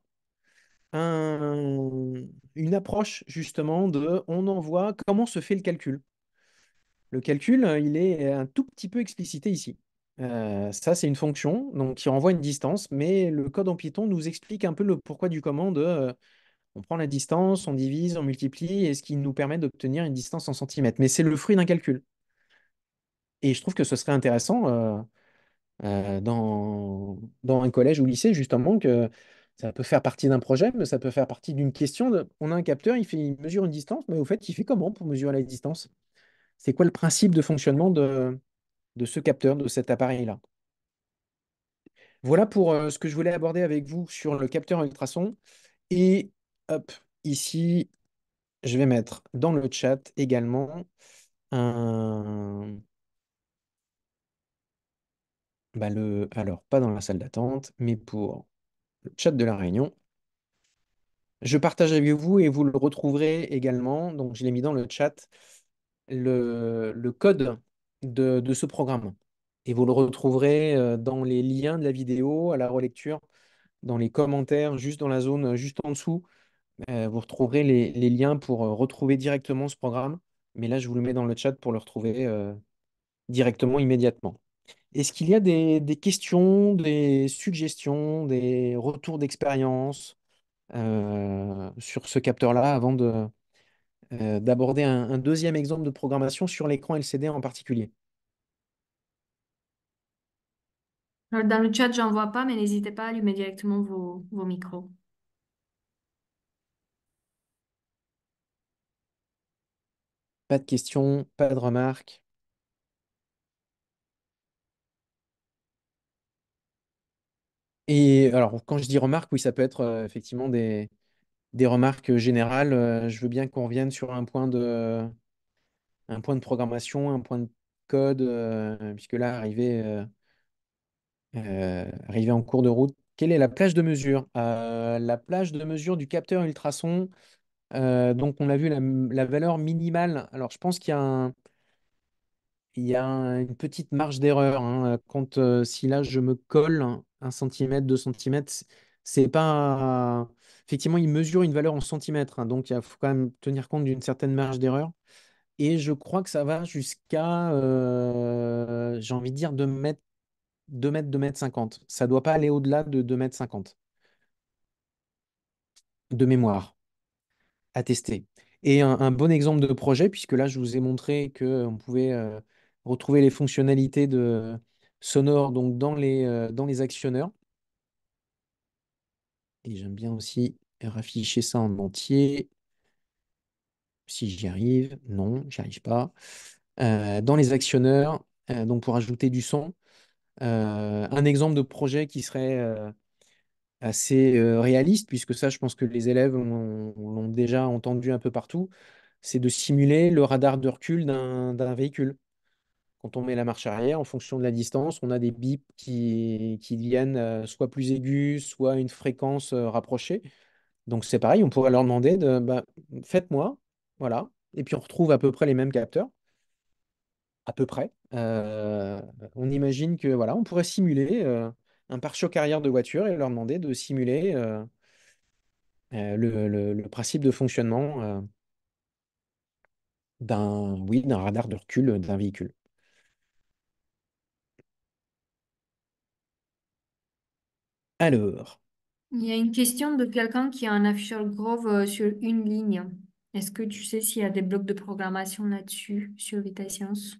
une approche justement de on envoie comment se fait le calcul. Le calcul, il est un tout petit peu explicité ici. Ça, c'est une fonction donc, qui renvoie une distance, mais le code en Python nous explique un peu le pourquoi du comment de on prend la distance, on divise, on multiplie, et ce qui nous permet d'obtenir une distance en centimètres. Mais c'est le fruit d'un calcul. Et je trouve que ce serait intéressant dans un collège ou lycée, justement, que ça peut faire partie d'un projet, mais ça peut faire partie d'une question on a un capteur, il mesure une distance, mais au fait, il fait comment pour mesurer la distance? C'est quoi le principe de fonctionnement de ce capteur, de cet appareil-là? Voilà pour ce que je voulais aborder avec vous sur le capteur à ultrasons. Et hop, ici, je vais mettre dans le chat également un, alors pas dans la salle d'attente, mais pour le chat de la réunion. Je partage avec vous et vous le retrouverez également. Donc, je l'ai mis dans le chat, le code de ce programme. Et vous le retrouverez dans les liens de la vidéo, à la relecture, dans les commentaires, juste dans la zone juste en dessous. Vous retrouverez les liens pour retrouver directement ce programme. Mais là, je vous le mets dans le chat pour le retrouver directement, immédiatement. Est-ce qu'il y a des questions, des suggestions, des retours d'expérience sur ce capteur-là avant d'aborder un deuxième exemple de programmation sur l'écran LCD en particulier? Dans le chat, j'en vois pas, mais n'hésitez pas à allumer directement vos micros. Pas de questions, pas de remarques. Et alors, quand je dis remarques, oui, ça peut être effectivement des remarques générales. Je veux bien qu'on revienne sur un point de programmation, un point de code, puisque là, arrivé en cours de route, quelle est la plage de mesure? La plage de mesure du capteur ultrason, donc on a vu la valeur minimale. Alors, je pense une petite marge d'erreur, hein, quand si là je me colle 1 centimètre, 2 centimètres, c'est pas. Effectivement, il mesure une valeur en centimètres, hein, donc il faut quand même tenir compte d'une certaine marge d'erreur. Et je crois que ça va jusqu'à, j'ai envie de dire 2 mètres, 2 mètres, 2 mètres 50. Ça doit pas aller au-delà de 2 mètres 50 de mémoire à tester. Et un bon exemple de projet, puisque là, je vous ai montré qu'on pouvait retrouver les fonctionnalités sonores donc dans les actionneurs. Et j'aime bien aussi rafficher ça en entier. Si j'y arrive, non, j'y arrive pas. Dans les actionneurs, donc pour ajouter du son, un exemple de projet qui serait assez réaliste, puisque ça, je pense que les élèves l'ont déjà entendu un peu partout, c'est de simuler le radar de recul d'un véhicule. Quand on met la marche arrière, en fonction de la distance, on a des bips qui deviennent soit plus aigus, soit une fréquence rapprochée. Donc c'est pareil, on pourrait leur demander de bah, faites-moi, voilà. Et puis on retrouve à peu près les mêmes capteurs, à peu près. On imagine que voilà, on pourrait simuler un pare-choc arrière de voiture et leur demander de simuler le principe de fonctionnement d'un radar de recul d'un véhicule. Alors, Il y a une question de quelqu'un qui a un afficheur Grove sur une ligne. Est-ce que tu sais s'il y a des blocs de programmation là-dessus, sur VitaScience?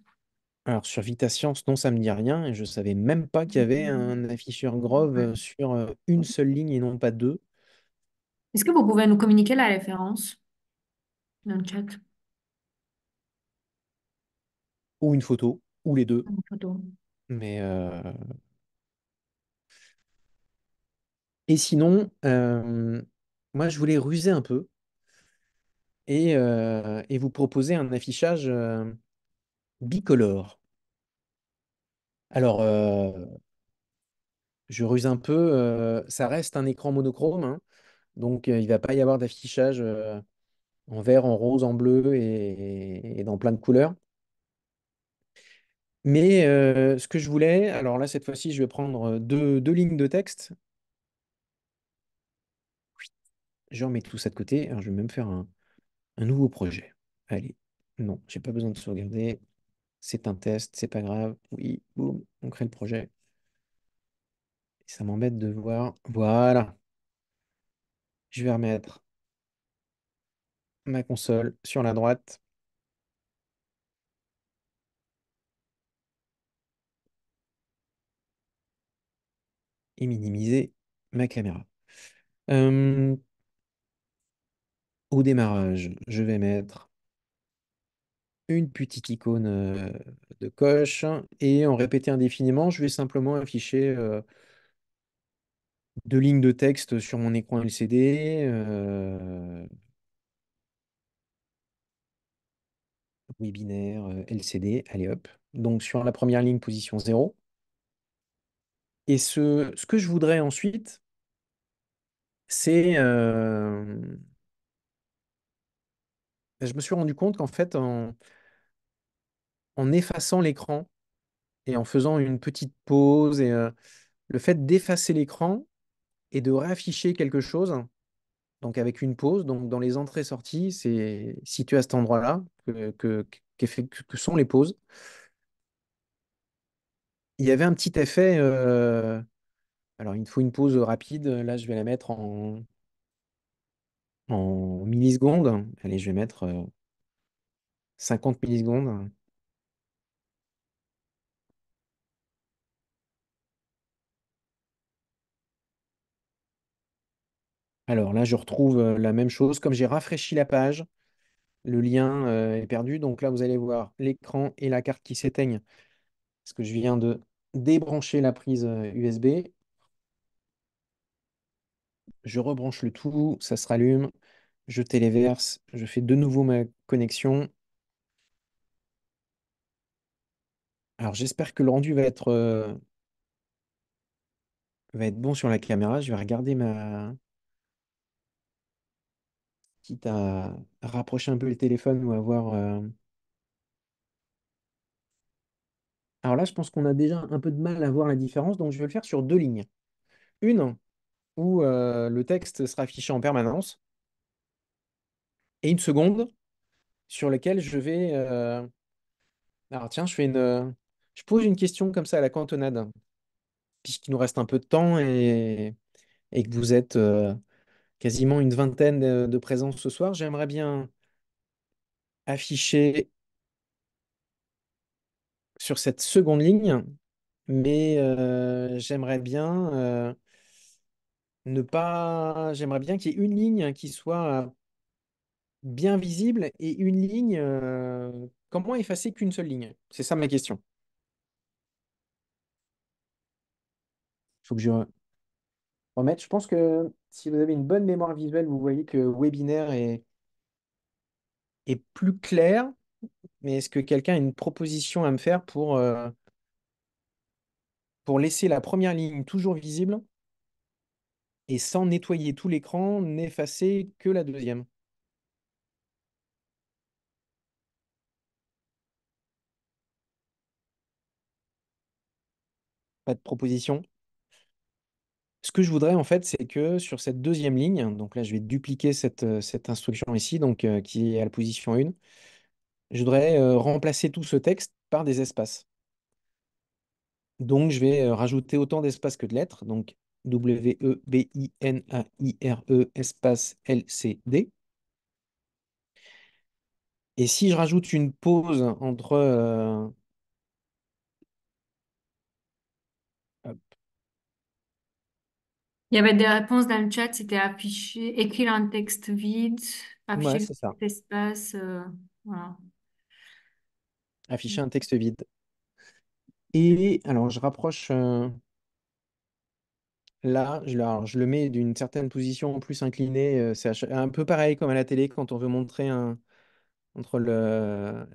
Alors sur VitaScience, non, ça me dit rien. Et je savais même pas qu'il y avait un afficheur Grove sur une seule ligne et non pas deux, Est-ce que vous pouvez nous communiquer la référence dans le chat? ou une photo, ou les deux. Une photo. Mais et sinon, moi je voulais ruser un peu et vous proposer un affichage bicolore. Alors, je ruse un peu, ça reste un écran monochrome, hein, donc il va pas y avoir d'affichage en vert, en rose, en bleu et dans plein de couleurs. Mais ce que je voulais, alors là, cette fois-ci, je vais prendre deux lignes de texte. Je remets tout ça de côté. Alors, je vais même faire un nouveau projet. Allez, non, j'ai pas besoin de sauvegarder. C'est un test, c'est pas grave. Oui, boum, on crée le projet. Et ça m'embête de voir. Voilà, je vais remettre ma console sur la droite et minimiser ma caméra. Euh, Au démarrage, je vais mettre une petite icône de coche et en répéter indéfiniment, je vais simplement afficher deux lignes de texte sur mon écran LCD, webinaire, LCD, allez hop. Donc sur la première ligne, position 0. Et ce que je voudrais ensuite, c'est... je me suis rendu compte qu'en fait, en effaçant l'écran et en faisant une petite pause, et le fait d'effacer l'écran et de réafficher quelque chose, donc avec une pause, donc dans les entrées-sorties, c'est situé à cet endroit-là que sont les pauses. Il y avait un petit effet. Alors, il me faut une pause rapide. Là, je vais la mettre en millisecondes. Allez, je vais mettre 50 millisecondes. Alors là, je retrouve la même chose. Comme j'ai rafraîchi la page, le lien est perdu. Donc là, vous allez voir l'écran et la carte qui s'éteignent. Parce que je viens de débrancher la prise USB. Je rebranche le tout, ça se rallume. Je téléverse, je fais de nouveau ma connexion. Alors j'espère que le rendu va être bon sur la caméra. Je vais regarder quitte à rapprocher un peu le téléphone ou à voir. Alors là, je pense qu'on a déjà un peu de mal à voir la différence, donc je vais le faire sur deux lignes. Une où le texte sera affiché en permanence, et une seconde sur laquelle je vais. Alors tiens, je pose une question comme ça à la cantonade, puisqu'il nous reste un peu de temps et que vous êtes quasiment une vingtaine de présences ce soir. J'aimerais bien afficher sur cette seconde ligne, mais j'aimerais bien ne pas. J'aimerais bien qu'il y ait une ligne qui soit bien visible et une ligne. Comment effacer qu'une seule ligne? C'est ça ma question. Il faut que je remette. Je pense que si vous avez une bonne mémoire visuelle, vous voyez que webinaire est plus clair. Mais est-ce que quelqu'un a une proposition à me faire pour laisser la première ligne toujours visible et sans nettoyer tout l'écran, n'effacer que la deuxième? Pas de proposition. Ce que je voudrais en fait, c'est que sur cette deuxième ligne, donc là je vais dupliquer cette instruction ici, donc qui est à la position 1, je voudrais remplacer tout ce texte par des espaces. Donc je vais rajouter autant d'espaces que de lettres, donc WEBINAIRE espace LCD. Et si je rajoute une pause entre... hop, Il y avait des réponses dans le chat, c'était affiché, écrire un texte vide, ouais, afficher le c'est ça. petit espace, voilà. Afficher un texte vide. Et alors, je rapproche là, alors, je le mets d'une certaine position plus inclinée. C'est un peu pareil comme à la télé quand on veut montrer un... Entre le...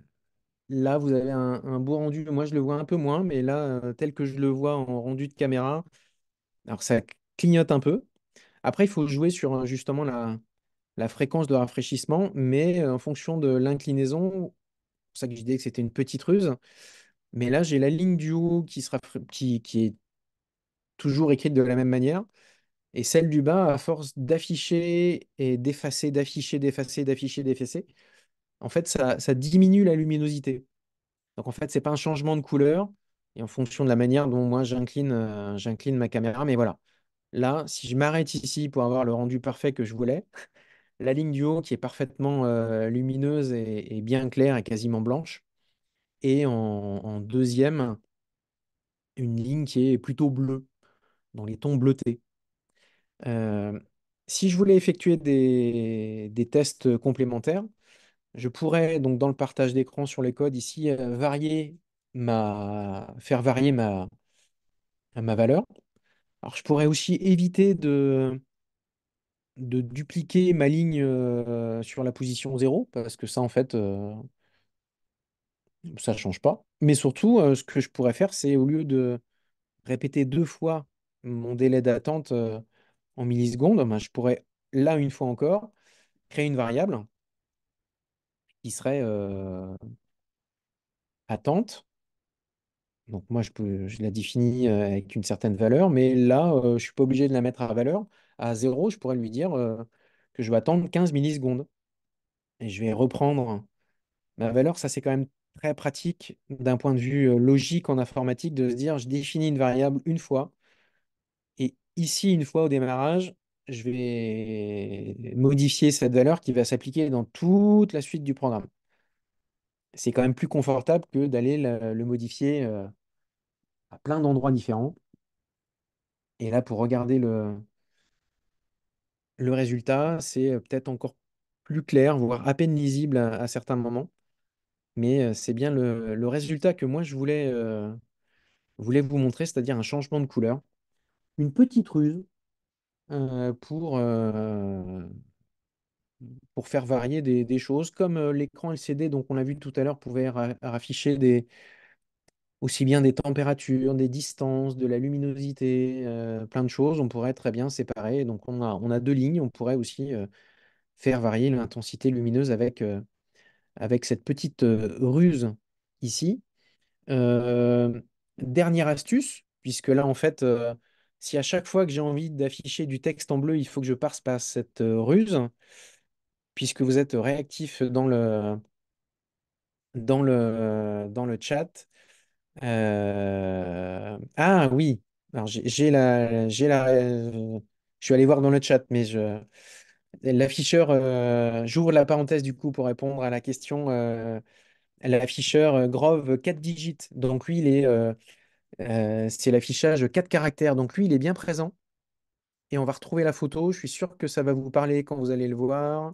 Là, vous avez un beau rendu. Moi, je le vois un peu moins, mais là, tel que je le vois en rendu de caméra, alors ça clignote un peu. Après, il faut jouer sur justement la fréquence de rafraîchissement, mais en fonction de l'inclinaison. C'est pour ça que je disais que c'était une petite ruse. Mais là, j'ai la ligne du haut qui est toujours écrite de la même manière. Et celle du bas, à force d'afficher et d'effacer, d'afficher, d'effacer, d'afficher, d'effacer, en fait, ça diminue la luminosité. Donc, en fait, c'est pas un changement de couleur. Et en fonction de la manière dont moi j'incline ma caméra. Mais voilà. Là, si je m'arrête ici pour avoir le rendu parfait que je voulais, la ligne du haut qui est parfaitement lumineuse et bien claire et quasiment blanche. Et en deuxième, une ligne qui est plutôt bleue, dans les tons bleutés. Euh, Si je voulais effectuer des tests complémentaires, je pourrais, donc dans le partage d'écran sur les codes ici, faire varier ma valeur. Alors, je pourrais aussi éviter de dupliquer ma ligne sur la position 0 parce que ça, en fait, ça ne change pas. Mais surtout, ce que je pourrais faire, c'est au lieu de répéter deux fois mon délai d'attente en millisecondes, ben, je pourrais, là, une fois encore, créer une variable qui serait attente. Donc moi, je la définis avec une certaine valeur, mais là, je ne suis pas obligé de la mettre à valeur. À 0, je pourrais lui dire que je vais attendre 15 millisecondes. Et je vais reprendre ma valeur. Ça, c'est quand même très pratique d'un point de vue logique en informatique de se dire, je définis une variable une fois. Et ici, une fois au démarrage, je vais modifier cette valeur qui va s'appliquer dans toute la suite du programme. C'est quand même plus confortable que d'aller le modifier à plein d'endroits différents. Et là, pour regarder le résultat, c'est peut-être encore plus clair, voire à peine lisible à certains moments. Mais c'est bien le résultat que moi, je voulais vous montrer, c'est-à-dire un changement de couleur. Une petite ruse pour faire varier des choses, comme l'écran LCD, donc on l'a vu tout à l'heure, pouvait afficher aussi bien des températures, des distances, de la luminosité, plein de choses. On pourrait très bien séparer. Donc on a deux lignes. On pourrait aussi faire varier l'intensité lumineuse avec cette petite ruse ici. Euh, Dernière astuce, puisque là, en fait, si à chaque fois que j'ai envie d'afficher du texte en bleu, il faut que je passe par cette ruse, puisque vous êtes réactif dans le chat. Ah oui, alors je suis allé voir dans le chat, mais l'afficheur, j'ouvre la parenthèse du coup pour répondre à la question. L'afficheur Grove 4 digits, donc lui, c'est l'affichage 4 caractères, donc lui, il est bien présent. Et on va retrouver la photo. Je suis sûr que ça va vous parler quand vous allez le voir.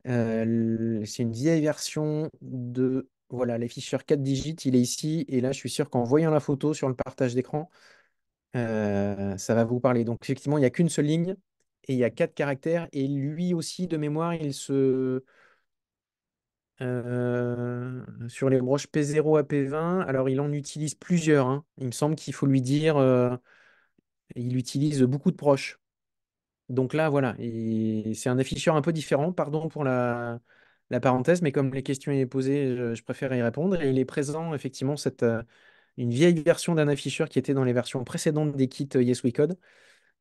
C'est une vieille version de voilà, l'afficheur 4 digits. Il est ici. Et là, je suis sûr qu'en voyant la photo sur le partage d'écran, ça va vous parler. Donc, effectivement, il n'y a qu'une seule ligne et il y a 4 caractères. Et lui aussi, de mémoire, sur les broches P0 à P20, alors il en utilise plusieurs, hein. Il me semble qu'il faut lui dire, il utilise beaucoup de broches. Donc là, voilà, et c'est un afficheur un peu différent, pardon pour la parenthèse, mais comme les questions est posées, je préfère y répondre. Et il est présent, effectivement, une vieille version d'un afficheur qui était dans les versions précédentes des kits Yes We Code.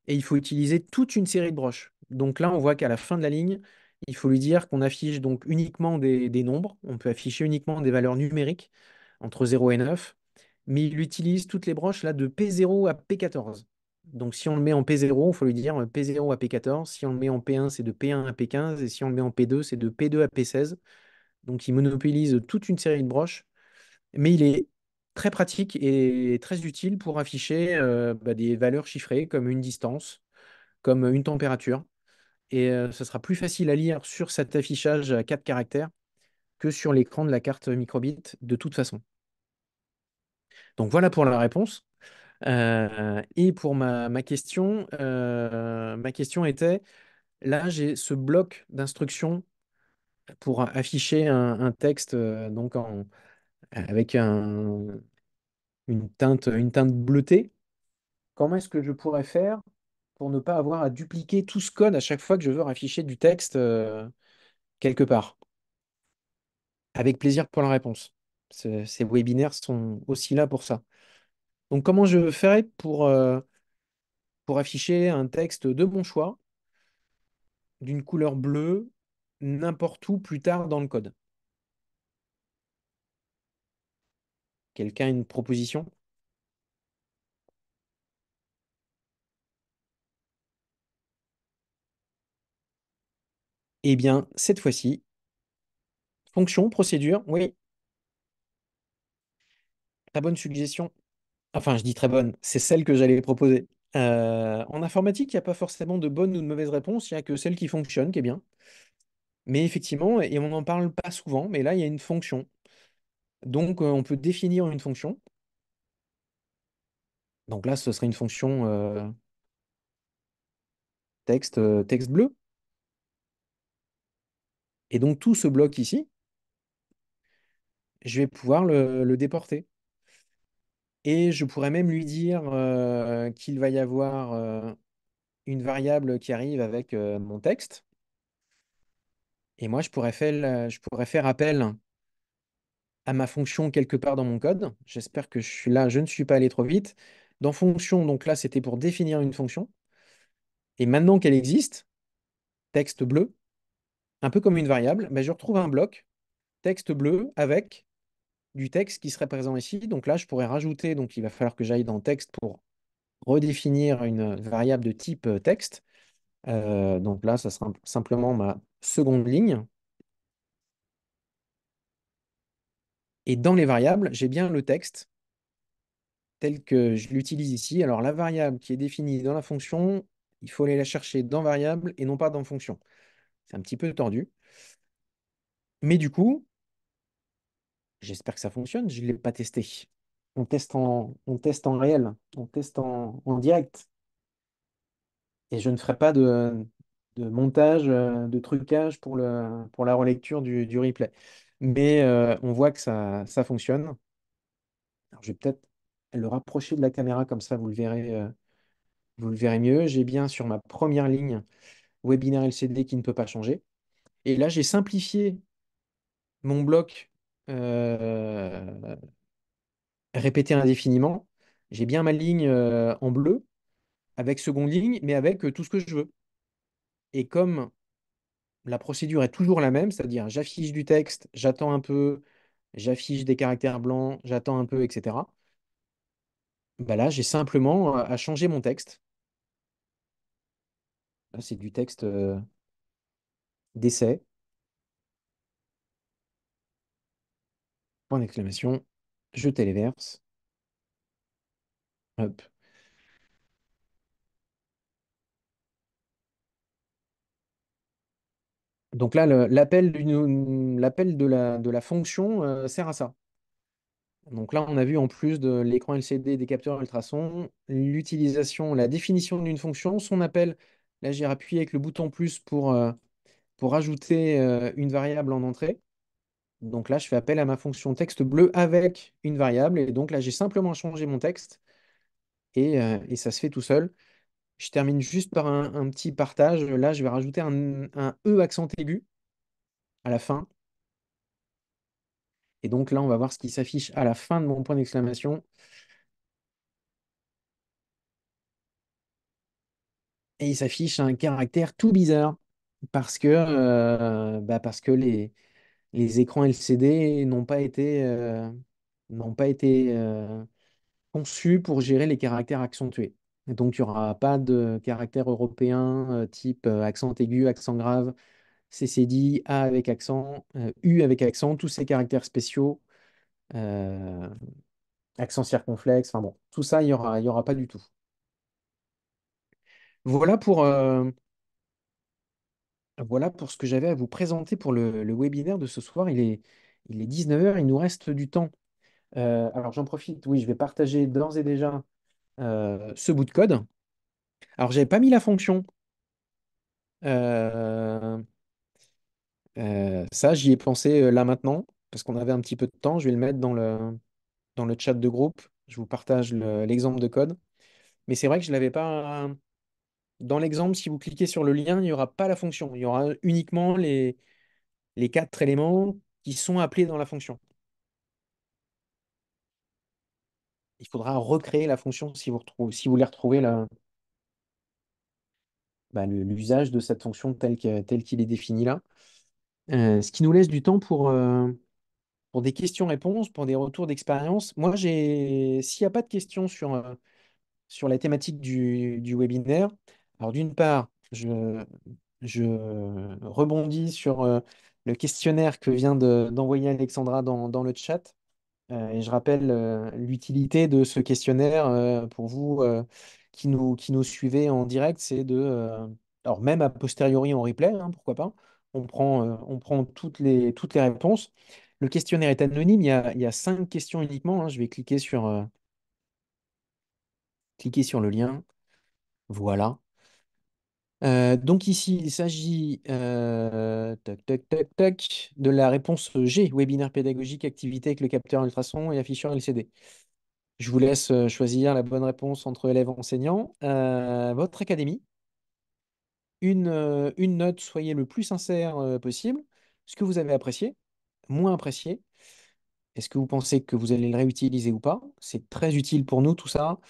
Et il faut utiliser toute une série de broches. Donc là, on voit qu'à la fin de la ligne, il faut lui dire qu'on affiche donc uniquement des nombres. On peut afficher uniquement des valeurs numériques entre 0 et 9. Mais il utilise toutes les broches là de P0 à P14. Donc si on le met en P0, il faut lui dire P0 à P14. Si on le met en P1, c'est de P1 à P15. Et si on le met en P2, c'est de P2 à P16. Donc, il monopolise toute une série de broches, mais il est très pratique et très utile pour afficher des valeurs chiffrées comme une distance, comme une température. Et ce sera plus facile à lire sur cet affichage à 4 caractères que sur l'écran de la carte microbit de toute façon. Donc voilà pour la réponse. Et pour ma question était, là j'ai ce bloc d'instructions pour afficher un texte avec une teinte bleutée. Comment est-ce que je pourrais faire pour ne pas avoir à dupliquer tout ce code à chaque fois que je veux afficher du texte quelque part? Avec plaisir pour la réponse. Ces webinaires sont aussi là pour ça. Donc, comment je ferais pour afficher un texte de mon choix, d'une couleur bleue, n'importe où plus tard dans le code? Quelqu'un a une proposition? Eh bien, cette fois-ci, fonction, procédure, oui, très bonne suggestion. Enfin, je dis très bonne, c'est celle que j'allais proposer. En informatique, il n'y a pas forcément de bonne ou de mauvaise réponse, il n'y a que celle qui fonctionne, qui est bien. Mais effectivement, et on n'en parle pas souvent, mais là, il y a une fonction. Donc, on peut définir une fonction. Donc là, ce serait une fonction texte bleu. Et donc, tout ce bloc ici, je vais pouvoir le déporter. Et je pourrais même lui dire qu'il va y avoir une variable qui arrive avec mon texte. Et moi, je pourrais faire appel à ma fonction quelque part dans mon code. J'espère que je ne suis pas allé trop vite. Dans fonction, donc là, c'était pour définir une fonction. Et maintenant qu'elle existe, texte bleu, un peu comme une variable, ben, je retrouve un bloc texte bleu avec du texte qui serait présent ici. Donc là, je pourrais rajouter, donc il va falloir que j'aille dans texte pour redéfinir une variable de type texte. Donc là, ça sera simplement ma seconde ligne. Et dans les variables, j'ai bien le texte tel que je l'utilise ici. Alors la variable qui est définie dans la fonction, il faut aller la chercher dans variable et non pas dans fonction. C'est un petit peu tordu. Mais du coup, j'espère que ça fonctionne. Je ne l'ai pas testé. On teste en réel, on teste en direct. Et je ne ferai pas de montage, de trucage pour la relecture du replay. Mais on voit que ça fonctionne. Alors, je vais peut-être le rapprocher de la caméra, comme ça vous le verrez mieux. J'ai bien sur ma première ligne webinaire LCD qui ne peut pas changer. Et là, j'ai simplifié mon bloc euh, répété indéfiniment. J'ai bien ma ligne en bleu avec seconde ligne, mais avec tout ce que je veux. Et comme la procédure est toujours la même, c'est-à-dire j'affiche du texte, j'attends un peu, j'affiche des caractères blancs, j'attends un peu, etc. Bah là, j'ai simplement à changer mon texte. Là, c'est du texte d'essai, point d'exclamation, je téléverse. Hop. Donc là, l'appel de la fonction sert à ça. Donc là, on a vu en plus de l'écran LCD des capteurs ultrasons, l'utilisation, la définition d'une fonction, son appel. Là, j'ai appuyé avec le bouton plus pour ajouter une variable en entrée. Donc là, je fais appel à ma fonction texte bleu avec une variable. Et donc là, j'ai simplement changé mon texte et ça se fait tout seul. Je termine juste par un petit partage. Là, je vais rajouter un E accent aigu à la fin. Et donc là, on va voir ce qui s'affiche à la fin de mon point d'exclamation. Et il s'affiche un caractère tout bizarre parce que les écrans LCD n'ont pas été conçus pour gérer les caractères accentués. Et donc, il n'y aura pas de caractère européen type accent aigu, accent grave, CCD, A avec accent, U avec accent, tous ces caractères spéciaux, euh, accent circonflexe, enfin bon, tout ça, il y aura pas du tout. Voilà voilà pour ce que j'avais à vous présenter pour le webinaire de ce soir. Il est 19 heures, il nous reste du temps. Alors j'en profite, oui, je vais partager d'ores et déjà ce bout de code. Alors j'avais pas mis la fonction. Euh, Ça, j'y ai pensé là maintenant, parce qu'on avait un petit peu de temps. Je vais le mettre dans le chat de groupe. Je vous partage l'exemple de code. Mais c'est vrai que je ne l'avais pas. Dans l'exemple, si vous cliquez sur le lien, il n'y aura pas la fonction. Il y aura uniquement les quatre éléments qui sont appelés dans la fonction. Il faudra recréer la fonction si vous voulez retrouver l'usage de cette fonction tel qu'il est défini là. Ce qui nous laisse du temps pour des questions-réponses, pour des retours d'expérience. Moi, s'il n'y a pas de questions sur la thématique du webinaire, alors d'une part, je rebondis sur le questionnaire que vient d'envoyer Alexandra dans le chat. Et je rappelle l'utilité de ce questionnaire pour vous qui nous suivez en direct, c'est alors même a posteriori en replay, hein, pourquoi pas, on prend toutes les réponses. Le questionnaire est anonyme, il y a 5 questions uniquement, hein. Je vais cliquer sur le lien. Voilà. Donc ici, il s'agit tac, tac, tac, tac, de la réponse G, webinaire pédagogique, activité avec le capteur ultrason et afficheur LCD. Je vous laisse choisir la bonne réponse entre élèves enseignants. Votre académie, une note, soyez le plus sincère possible. Ce que vous avez apprécié, moins apprécié. Est-ce que vous pensez que vous allez le réutiliser ou pas? C'est très utile pour nous, tout ça.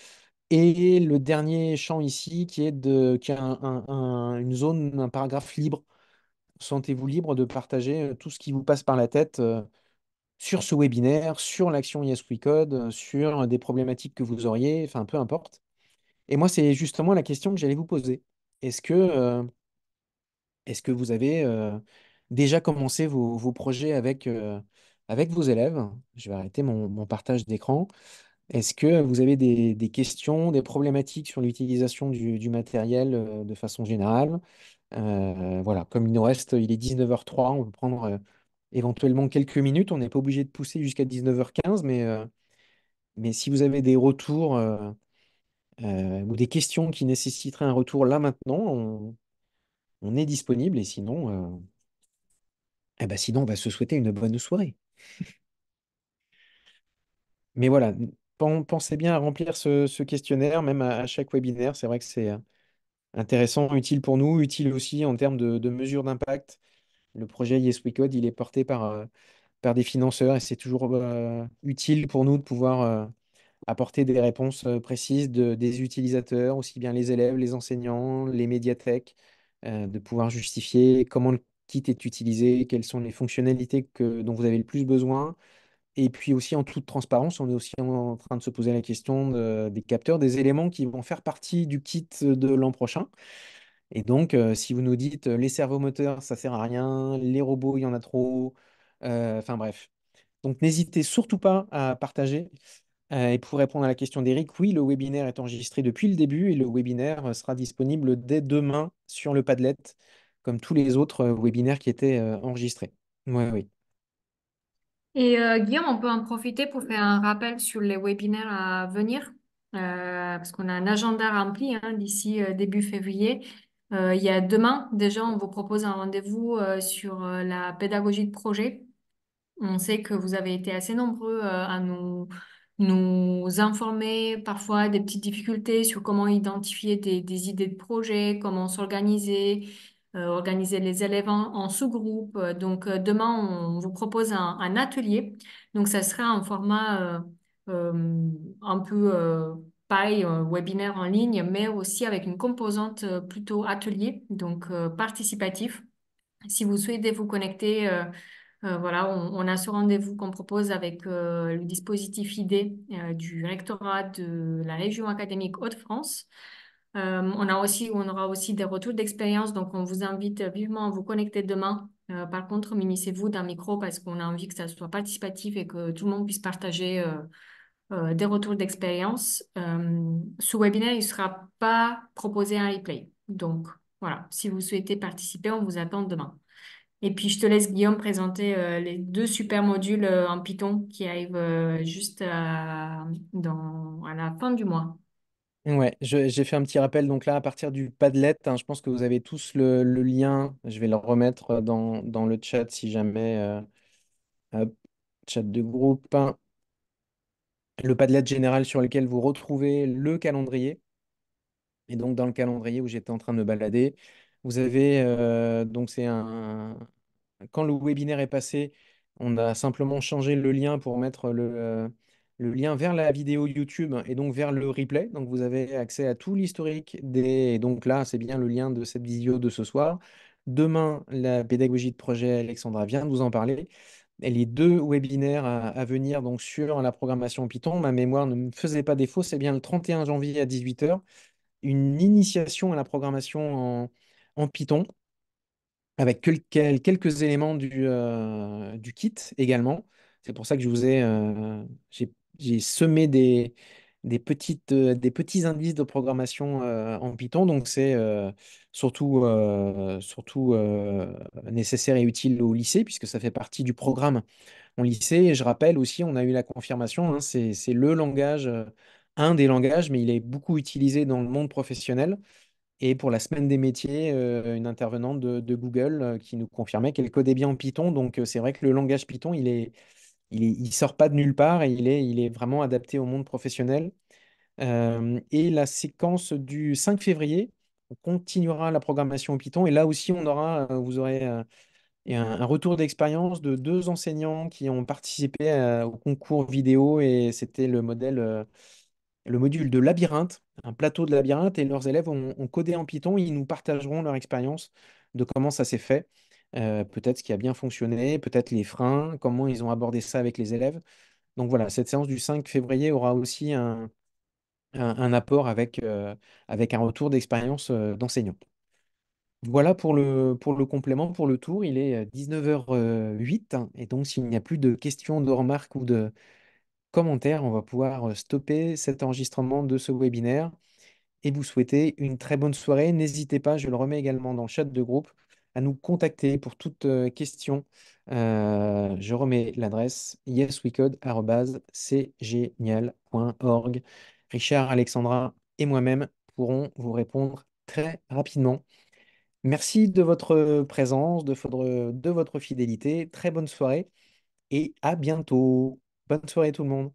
Et le dernier champ ici, qui a une zone, un paragraphe libre. Sentez-vous libre de partager tout ce qui vous passe par la tête sur ce webinaire, sur l'action Yes We Code, sur des problématiques que vous auriez, enfin peu importe. Et moi, c'est justement la question que j'allais vous poser. Est-ce que, euh, est-ce que vous avez déjà commencé vos projets avec vos élèves? Je vais arrêter mon partage d'écran. Est-ce que vous avez des questions, des problématiques sur l'utilisation du matériel de façon générale? Voilà, comme il nous reste, il est 19h03, on peut prendre éventuellement quelques minutes. On n'est pas obligé de pousser jusqu'à 19h15, mais si vous avez des retours ou des questions qui nécessiteraient un retour là maintenant, on est disponible et sinon, on va se souhaiter une bonne soirée. Mais voilà, pensez bien à remplir ce questionnaire, même à chaque webinaire. C'est vrai que c'est intéressant, utile pour nous, utile aussi en termes de mesure d'impact. Le projet Yes We Code, il est porté par des financeurs et c'est toujours utile pour nous de pouvoir apporter des réponses précises des utilisateurs, aussi bien les élèves, les enseignants, les médiathèques, de pouvoir justifier comment le kit est utilisé, quelles sont les fonctionnalités dont vous avez le plus besoin. Et puis aussi en toute transparence, on est aussi en train de se poser la question des capteurs, des éléments qui vont faire partie du kit de l'an prochain. Et donc, si vous nous dites les servomoteurs, ça sert à rien, les robots, il y en a trop, enfin bref. Donc, n'hésitez surtout pas à partager. Et pour répondre à la question d'Eric, oui, le webinaire est enregistré depuis le début et le webinaire sera disponible dès demain sur le Padlet, comme tous les autres webinaires qui étaient enregistrés. Oui, oui. Et Guillaume, on peut en profiter pour faire un rappel sur les webinaires à venir, parce qu'on a un agenda rempli hein, d'ici début février. Il y a demain, déjà, on vous propose un rendez-vous sur la pédagogie de projet. On sait que vous avez été assez nombreux à nous informer parfois des petites difficultés sur comment identifier des idées de projet, comment s'organiser, organiser les élèves en sous-groupes. Donc demain, on vous propose un atelier. Donc ça sera un format un peu pareil, webinaire en ligne, mais aussi avec une composante plutôt atelier, donc participatif. Si vous souhaitez vous connecter, voilà, on a ce rendez-vous qu'on propose avec le dispositif ID du rectorat de la région académique Hauts-de-France. On aura aussi des retours d'expérience, donc on vous invite vivement à vous connecter demain. Par contre, munissez-vous d'un micro parce qu'on a envie que ça soit participatif et que tout le monde puisse partager des retours d'expérience. Ce webinaire, il ne sera pas proposé en replay. Donc voilà, si vous souhaitez participer, on vous attend demain. Et puis, je te laisse, Guillaume, présenter les deux super modules en Python qui arrivent juste à la fin du mois. Ouais, j'ai fait un petit rappel. Donc là, à partir du Padlet, hein, je pense que vous avez tous le lien. Je vais le remettre dans le chat si jamais. Hop, chat de groupe. Le Padlet général sur lequel vous retrouvez le calendrier. Et donc, dans le calendrier où j'étais en train de me balader, vous avez. Donc, c'est un. Quand le webinaire est passé, on a simplement changé le lien pour mettre le lien vers la vidéo YouTube et donc vers le replay. Donc vous avez accès à tout l'historique des. Et donc là, c'est bien le lien de cette vidéo de ce soir. Demain, la pédagogie de projet, Alexandra vient de vous en parler. Et les deux webinaires à venir donc sur la programmation Python, ma mémoire ne me faisait pas défaut, c'est bien le 31 janvier à 18 h, une initiation à la programmation en Python avec quelques éléments du kit également. C'est pour ça que j'ai semé des petits indices de programmation en Python. Donc, c'est surtout nécessaire et utile au lycée, puisque ça fait partie du programme en lycée. Et je rappelle aussi, on a eu la confirmation, hein, c'est le langage, un des langages, mais il est beaucoup utilisé dans le monde professionnel. Et pour la semaine des métiers, une intervenante de Google qui nous confirmait qu'elle codait bien en Python. Donc, c'est vrai que le langage Python, il sort pas de nulle part et il est vraiment adapté au monde professionnel. Et la séquence du 5 février, on continuera la programmation en Python. Et là aussi, vous aurez un retour d'expérience de deux enseignants qui ont participé au concours vidéo. Et c'était le module de labyrinthe, un plateau de labyrinthe, et leurs élèves ont codé en Python. Ils nous partageront leur expérience de comment ça s'est fait, peut-être ce qui a bien fonctionné, peut-être les freins, comment ils ont abordé ça avec les élèves. Donc voilà, cette séance du 5 février aura aussi un apport avec un retour d'expérience d'enseignant. Voilà pour le complément, pour le tour. Il est 19h08, et donc s'il n'y a plus de questions, de remarques ou de commentaires, on va pouvoir stopper cet enregistrement de ce webinaire et vous souhaiter une très bonne soirée. N'hésitez pas, je le remets également dans le chat de groupe, à nous contacter pour toute question. Je remets l'adresse yeswecode@cgenial.org. Richard, Alexandra et moi-même pourrons vous répondre très rapidement. Merci de votre présence, de votre fidélité. Très bonne soirée et à bientôt. Bonne soirée tout le monde.